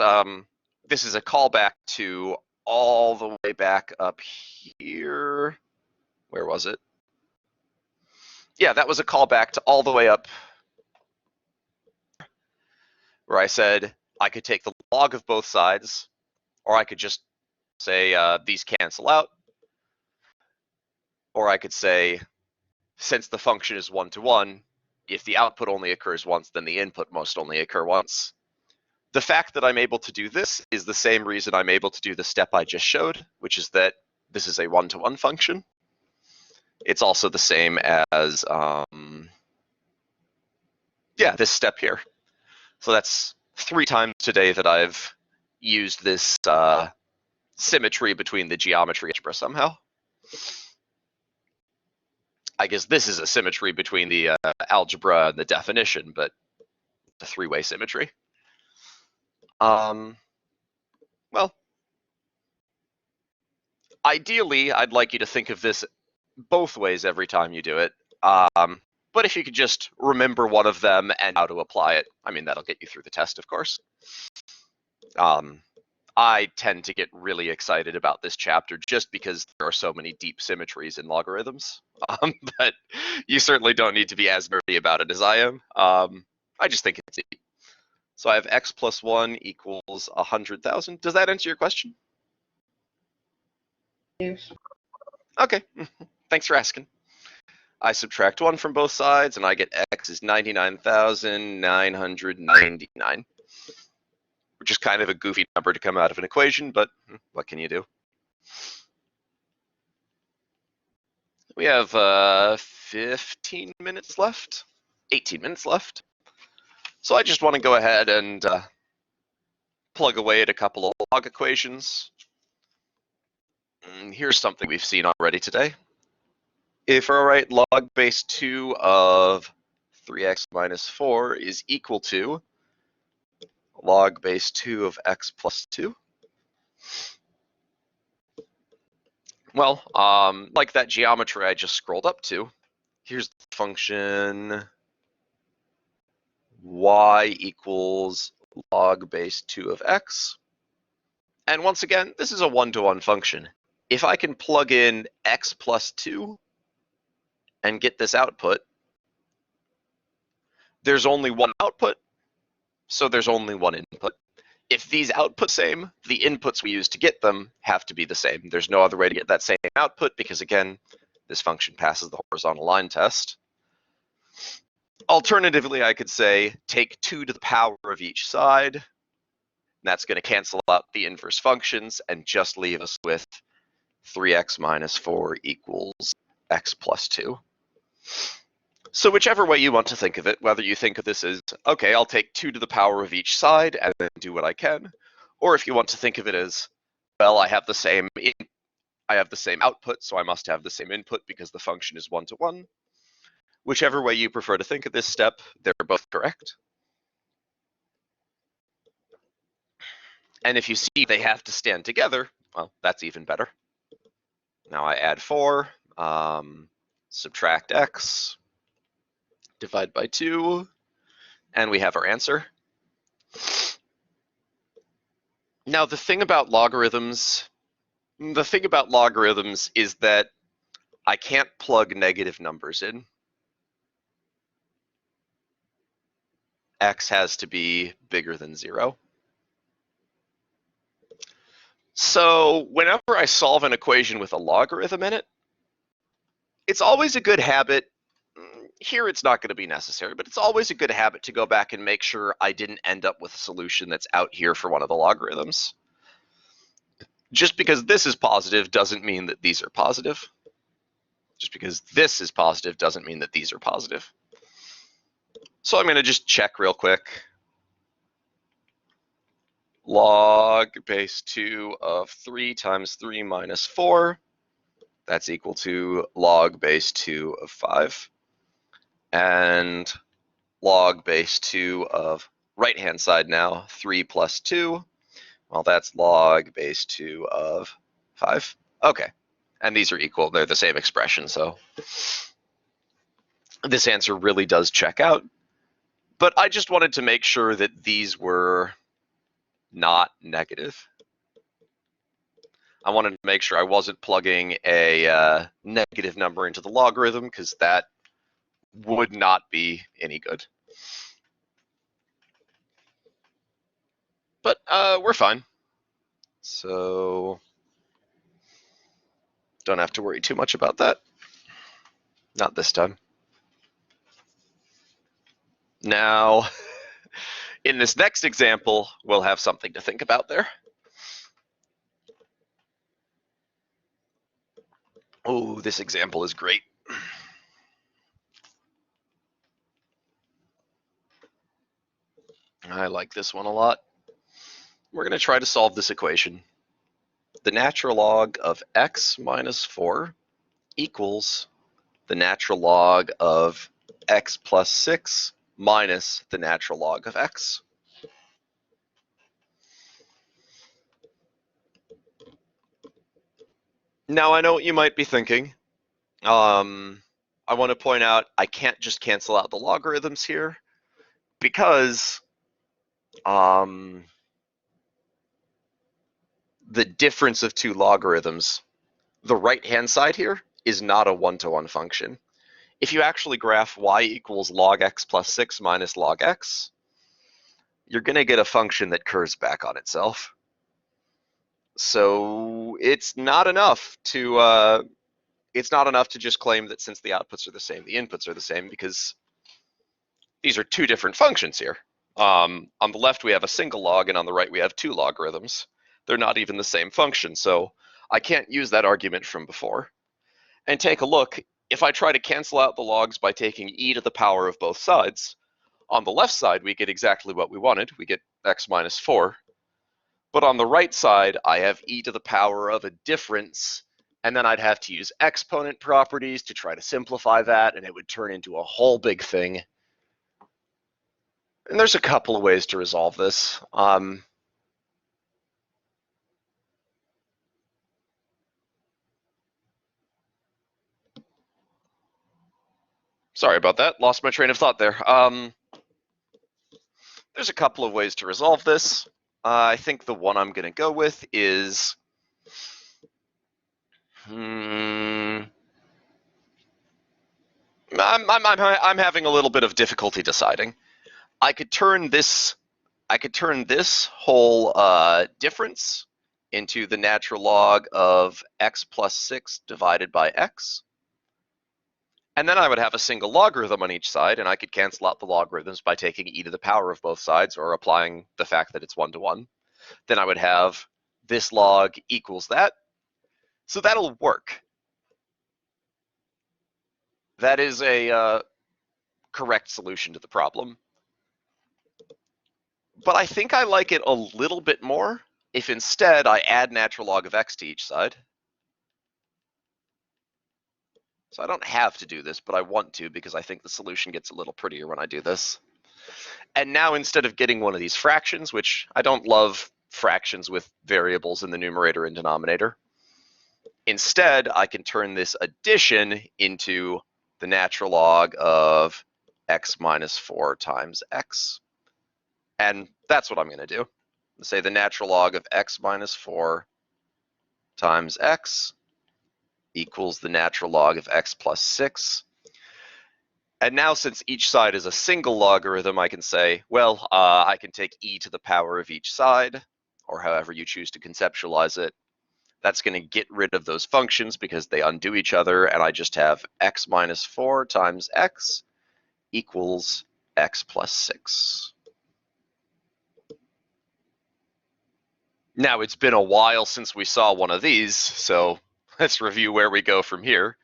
this is a callback to all the way back up here. Where was it? Yeah, that was a callback to all the way up where I said I could take the log of both sides, or I could just say these cancel out, or I could say, since the function is one-to-one, if the output only occurs once, then the input must only occur once. The fact that I'm able to do this is the same reason I'm able to do the step I just showed, which is that this is a one-to-one function. It's also the same as, yeah, this step here. So that's 3 times today that I've used this symmetry between the geometry and algebra somehow. I guess this is a symmetry between the algebra and the definition, but the 3-way symmetry. Well, ideally, I'd like you to think of this both ways every time you do it. But if you could just remember one of them and how to apply it, I mean, that'll get you through the test, of course. I tend to get really excited about this chapter just because there are so many deep symmetries in logarithms. But you certainly don't need to be as nerdy about it as I am. I just think it's neat. So I have x plus 1 equals 100,000. Does that answer your question? Yes. Okay, thanks for asking. I subtract 1 from both sides, and I get x is 99,999, which is kind of a goofy number to come out of an equation, but what can you do? We have 15 minutes left, 18 minutes left. So I just want to go ahead and plug away at a couple of log equations. Here's something we've seen already today. If I write log base 2 of 3x minus 4 is equal to log base 2 of x plus 2. Well, like that geometry I just scrolled up to, here's the function y equals log base 2 of x. And once again, this is a one-to-one function. If I can plug in x plus 2 and get this output, there's only one output, so there's only one input. If these outputs same, the inputs we use to get them have to be the same. There's no other way to get that same output because, again, this function passes the horizontal line test. Alternatively, I could say take 2 to the power of each side. That's going to cancel out the inverse functions and just leave us with 3x minus 4 equals x plus 2. So whichever way you want to think of it, whether you think of this as, okay, I'll take 2 to the power of each side and then do what I can, or if you want to think of it as, well, I have the same output, so I must have the same input because the function is one-to-one. Whichever way you prefer to think of this step, they're both correct. And if you see they have to stand together, well, that's even better. Now I add 4, subtract x, divide by 2, and we have our answer. Now the thing about logarithms is that I can't plug negative numbers in. X has to be bigger than 0. So whenever I solve an equation with a logarithm in it, it's always a good habit. Here it's not going to be necessary, but it's always a good habit to go back and make sure I didn't end up with a solution that's out here for one of the logarithms. Just because this is positive doesn't mean that these are positive. Just because this is positive doesn't mean that these are positive. So I'm going to just check real quick. Log base 2 of 3 times 3 minus 4. That's equal to log base 2 of 5. And log base 2 of right-hand side now, 3 plus 2. Well, that's log base 2 of 5. Okay. And these are equal. They're the same expression, so this answer really does check out. But I just wanted to make sure that these were not negative. I wanted to make sure I wasn't plugging a negative number into the logarithm because that would not be any good. But we're fine. So don't have to worry too much about that. Not this time. Now, in this next example, we'll have something to think about there. Oh, this example is great. I like this one a lot. We're going to try to solve this equation. The natural log of x minus 4 equals the natural log of x plus 6 minus the natural log of x. Now I know what you might be thinking. I want to point out I can't just cancel out the logarithms here because the difference of two logarithms, the right-hand side here is not a one-to-one function. If you actually graph y equals log x plus 6 minus log x, you're going to get a function that curves back on itself. So it's not enough to just claim that since the outputs are the same, the inputs are the same, because these are two different functions here. On the left we have a single log, and on the right we have two logarithms. They're not even the same function, so I can't use that argument from before. And take a look. If I try to cancel out the logs by taking e to the power of both sides, on the left side we get exactly what we wanted. We get x minus 4. But on the right side, I have e to the power of a difference, and then I'd have to use exponent properties to try to simplify that, and it would turn into a whole big thing. And there's a couple of ways to resolve this. Sorry about that, lost my train of thought there. There's a couple of ways to resolve this. I think the one I'm going to go with is I'm having a little bit of difficulty deciding. I could turn this whole difference into the natural log of x plus 6 divided by x. And then I would have a single logarithm on each side, and I could cancel out the logarithms by taking e to the power of both sides or applying the fact that it's 1 to 1. Then I would have this log equals that. So that'll work. That is a correct solution to the problem. But I think I like it a little bit more if instead I add natural log of x to each side. So I don't have to do this, but I want to because I think the solution gets a little prettier when I do this. And now instead of getting one of these fractions, which I don't love fractions with variables in the numerator and denominator, instead I can turn this addition into the natural log of x minus 4 times x. And that's what I'm going to do. Let's say the natural log of x minus 4 times x equals the natural log of x plus 6. And now since each side is a single logarithm, I can say, well, I can take e to the power of each side, or however you choose to conceptualize it. That's going to get rid of those functions because they undo each other, and I just have x minus 4 times x equals x plus 6. Now, it's been a while since we saw one of these, so let's review where we go from here.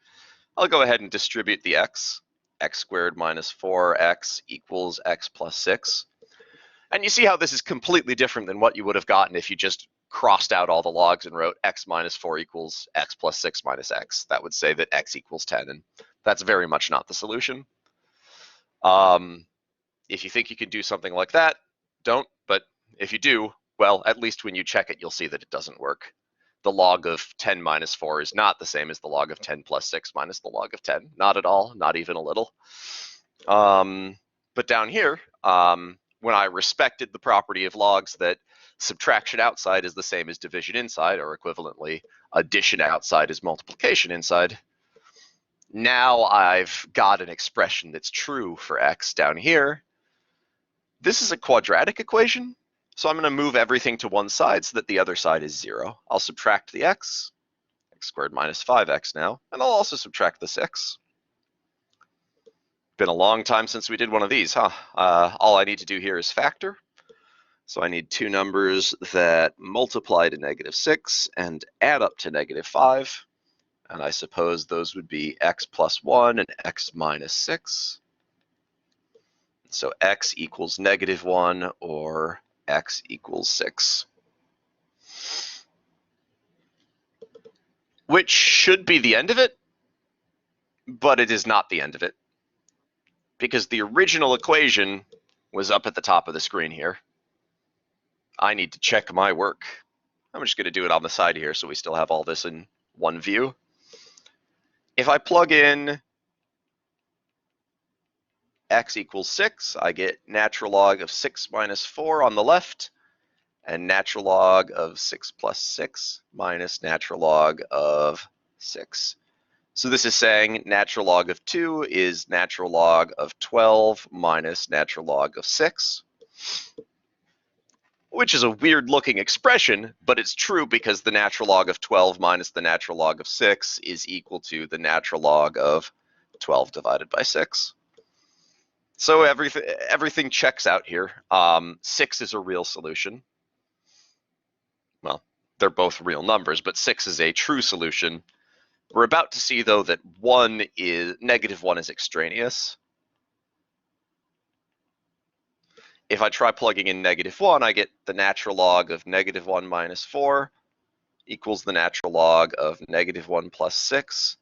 I'll go ahead and distribute the x. X squared minus 4x equals x plus 6. And you see how this is completely different than what you would have gotten if you just crossed out all the logs and wrote x minus 4 equals x plus 6 minus x. That would say that x equals 10, and that's very much not the solution. If you think you can do something like that, don't. But if you do, well, at least when you check it, you'll see that it doesn't work. The log of 10 minus 4 is not the same as the log of 10 plus 6 minus the log of 10. Not at all, not even a little. But down here, when I respected the property of logs that subtraction outside is the same as division inside, or equivalently, addition outside is multiplication inside, now I've got an expression that's true for x down here. This is a quadratic equation, so I'm going to move everything to one side so that the other side is 0. I'll subtract the x squared minus 5x now, and I'll also subtract the 6. Been a long time since we did one of these, huh? All I need to do here is factor. So I need two numbers that multiply to -6 and add up to -5. And I suppose those would be x plus 1 and x minus 6. So x equals -1 or x equals 6. Which should be the end of it, but it is not the end of it, because the original equation was up at the top of the screen here. I need to check my work. I'm just going to do it on the side here so we still have all this in one view. If I plug in x equals 6, I get natural log of 6 minus 4 on the left, and natural log of 6 plus 6 minus natural log of 6. So this is saying natural log of 2 is natural log of 12 minus natural log of 6, which is a weird looking expression, but it's true because the natural log of 12 minus the natural log of 6 is equal to the natural log of 12 divided by 6. So everything checks out here. 6 is a real solution. Well, they're both real numbers, but 6 is a true solution. We're about to see, though, that -1 is extraneous. If I try plugging in -1, I get the natural log of -1 minus 4 equals the natural log of -1 plus 6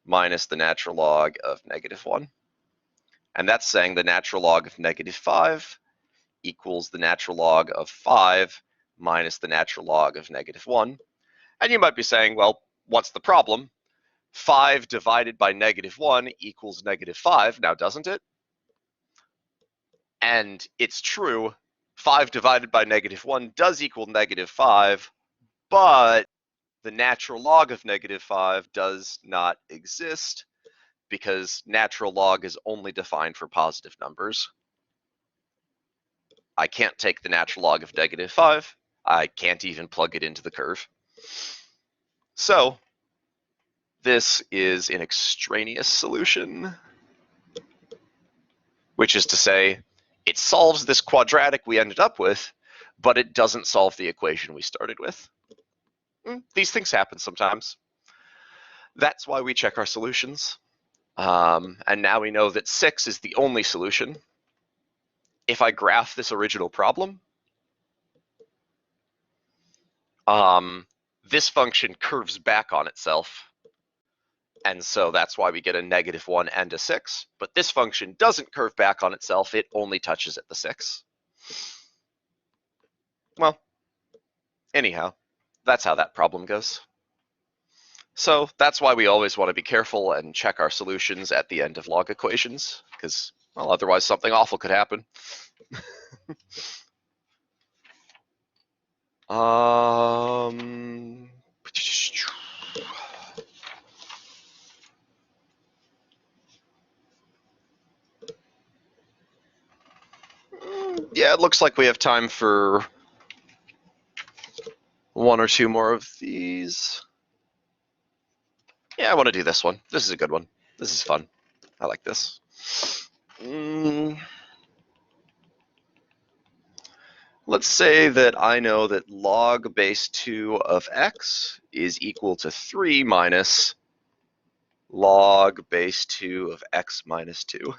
minus the natural log of -1. And that's saying the natural log of -5 equals the natural log of 5 minus the natural log of -1. And you might be saying, well, what's the problem? 5 divided by -1 equals -5, now doesn't it? And it's true, 5 divided by -1 does equal -5, but the natural log of -5 does not exist because natural log is only defined for positive numbers. I can't take the natural log of -5. I can't even plug it into the curve. So this is an extraneous solution, which is to say it solves this quadratic we ended up with, but it doesn't solve the equation we started with. These things happen sometimes. That's why we check our solutions. And now we know that 6 is the only solution. If I graph this original problem, this function curves back on itself. And so that's why we get a -1 and a 6. But this function doesn't curve back on itself. It only touches at the 6. Well, anyhow, that's how that problem goes. So that's why we always want to be careful and check our solutions at the end of log equations, because, well, otherwise something awful could happen. Yeah, it looks like we have time for one or two more of these. Yeah, I want to do this one. This is a good one. This is fun. I like this. Let's say that I know that log base 2 of x is equal to 3 minus log base 2 of x minus 2.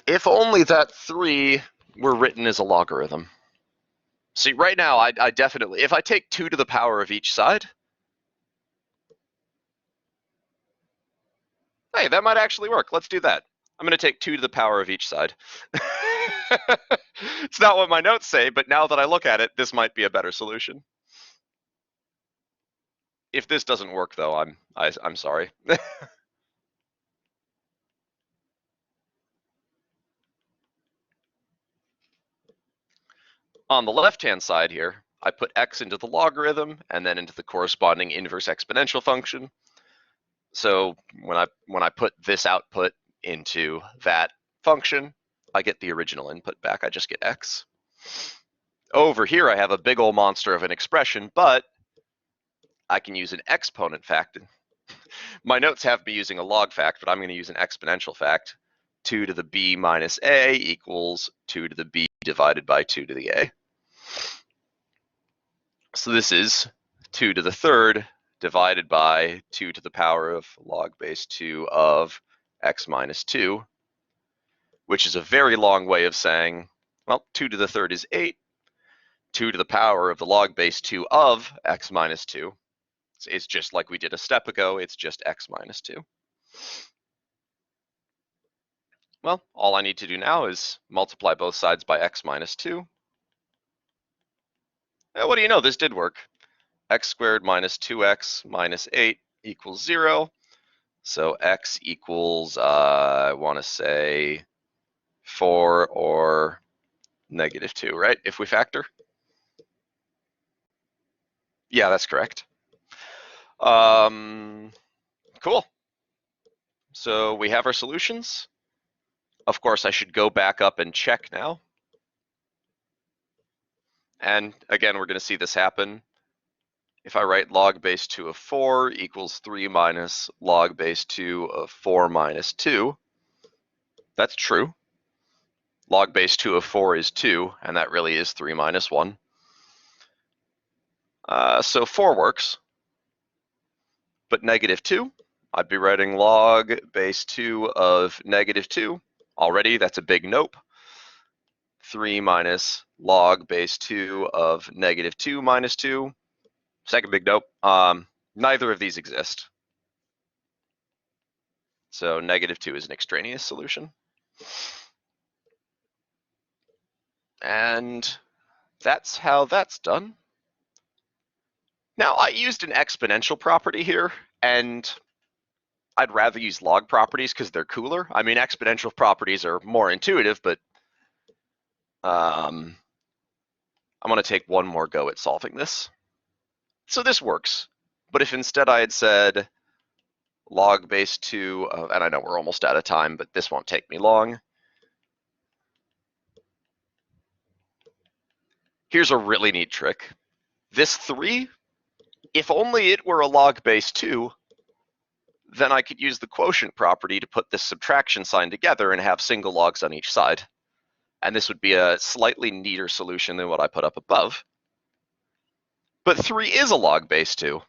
If only that 3 were written as a logarithm. See, right now, I definitely, if I take 2 to the power of each side, hey, that might actually work. Let's do that. I'm going to take 2 to the power of each side. It's not what my notes say, but now that I look at it, this might be a better solution. If this doesn't work, though, I'm sorry. On the left-hand side here, I put x into the logarithm and then into the corresponding inverse exponential function. So when I put this output into that function, I get the original input back. I just get x. Over here, I have a big old monster of an expression, but I can use an exponent fact. My notes have me using a log fact, but I'm going to use an exponential fact. 2 to the b minus a equals 2 to the b divided by 2 to the a. So this is 2 to the third divided by 2 to the power of log base 2 of x minus 2, which is a very long way of saying, well, 2 to the third is 8. 2 to the power of the log base 2 of x minus 2. It's just like we did a step ago. It's just x minus 2. Well, all I need to do now is multiply both sides by x minus 2. And what do you know? This did work. X squared minus 2x minus 8 equals 0. So x equals, I want to say 4 or -2, right? If we factor. Yeah, that's correct. Cool. So we have our solutions. Of course, I should go back up and check now. And again, we're going to see this happen. If I write log base 2 of 4 equals 3 minus log base 2 of 4 minus 2, that's true. Log base 2 of 4 is 2, and that really is 3 minus 1. So 4 works. But -2, I'd be writing log base 2 of -2. Already, that's a big nope. 3 minus log base 2 of -2 minus 2. Second big nope. Neither of these exist. So -2 is an extraneous solution. And that's how that's done. Now, I used an exponential property here, and I'd rather use log properties because they're cooler. I mean, exponential properties are more intuitive, but I'm going to take one more go at solving this. So this works. But if instead I had said log base 2 of, and I know we're almost out of time, but this won't take me long. Here's a really neat trick. This 3, if only it were a log base 2, then I could use the quotient property to put this subtraction sign together and have single logs on each side. And this would be a slightly neater solution than what I put up above. But 3 is a log base 2.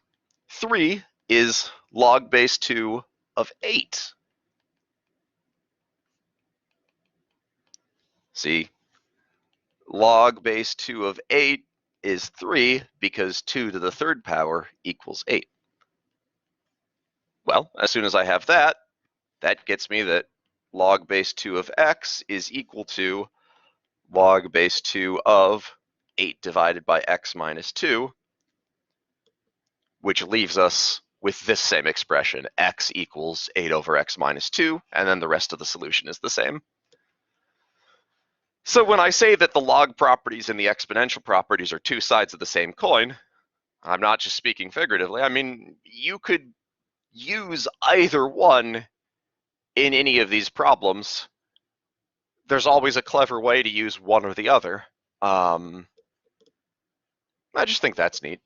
3 is log base 2 of 8. See, log base 2 of 8 is 3 because 2 to the third power equals 8. Well, as soon as I have that, that gets me that log base 2 of x is equal to log base 2 of 8 divided by x minus 2, which leaves us with this same expression, x equals 8 over x minus 2, and then the rest of the solution is the same. So when I say that the log properties and the exponential properties are two sides of the same coin, I'm not just speaking figuratively. I mean, you could use either one in any of these problems. There's always a clever way to use one or the other. I just think that's neat.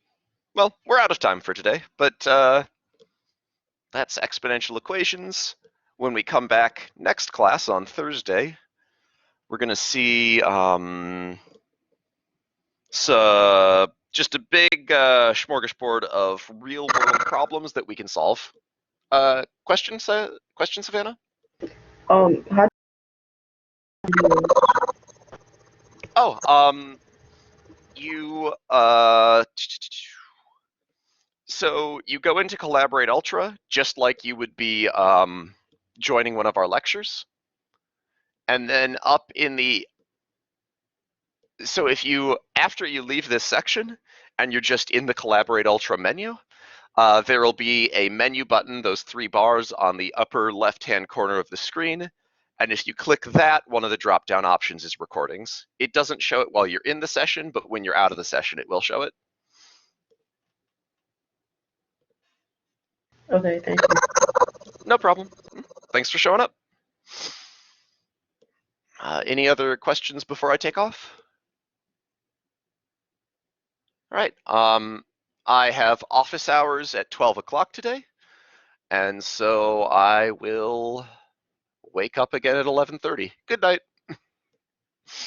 Well, we're out of time for today, but that's exponential equations. When we come back next class on Thursday, we're going to see just a big smorgasbord of real-world problems that we can solve. Questions, Savannah? How so you go into Collaborate Ultra just like you would be joining one of our lectures, and then up in the so after you leave this section and you're just in the Collaborate Ultra menu, there will be a menu button, those 3 bars on the upper left-hand corner of the screen. And if you click that, one of the drop-down options is recordings. It doesn't show it while you're in the session, but when you're out of the session, it will show it. Okay, thank you. No problem. Thanks for showing up. Any other questions before I take off? All right. I have office hours at 12 o'clock today, and so I will wake up again at 11:30. Good night.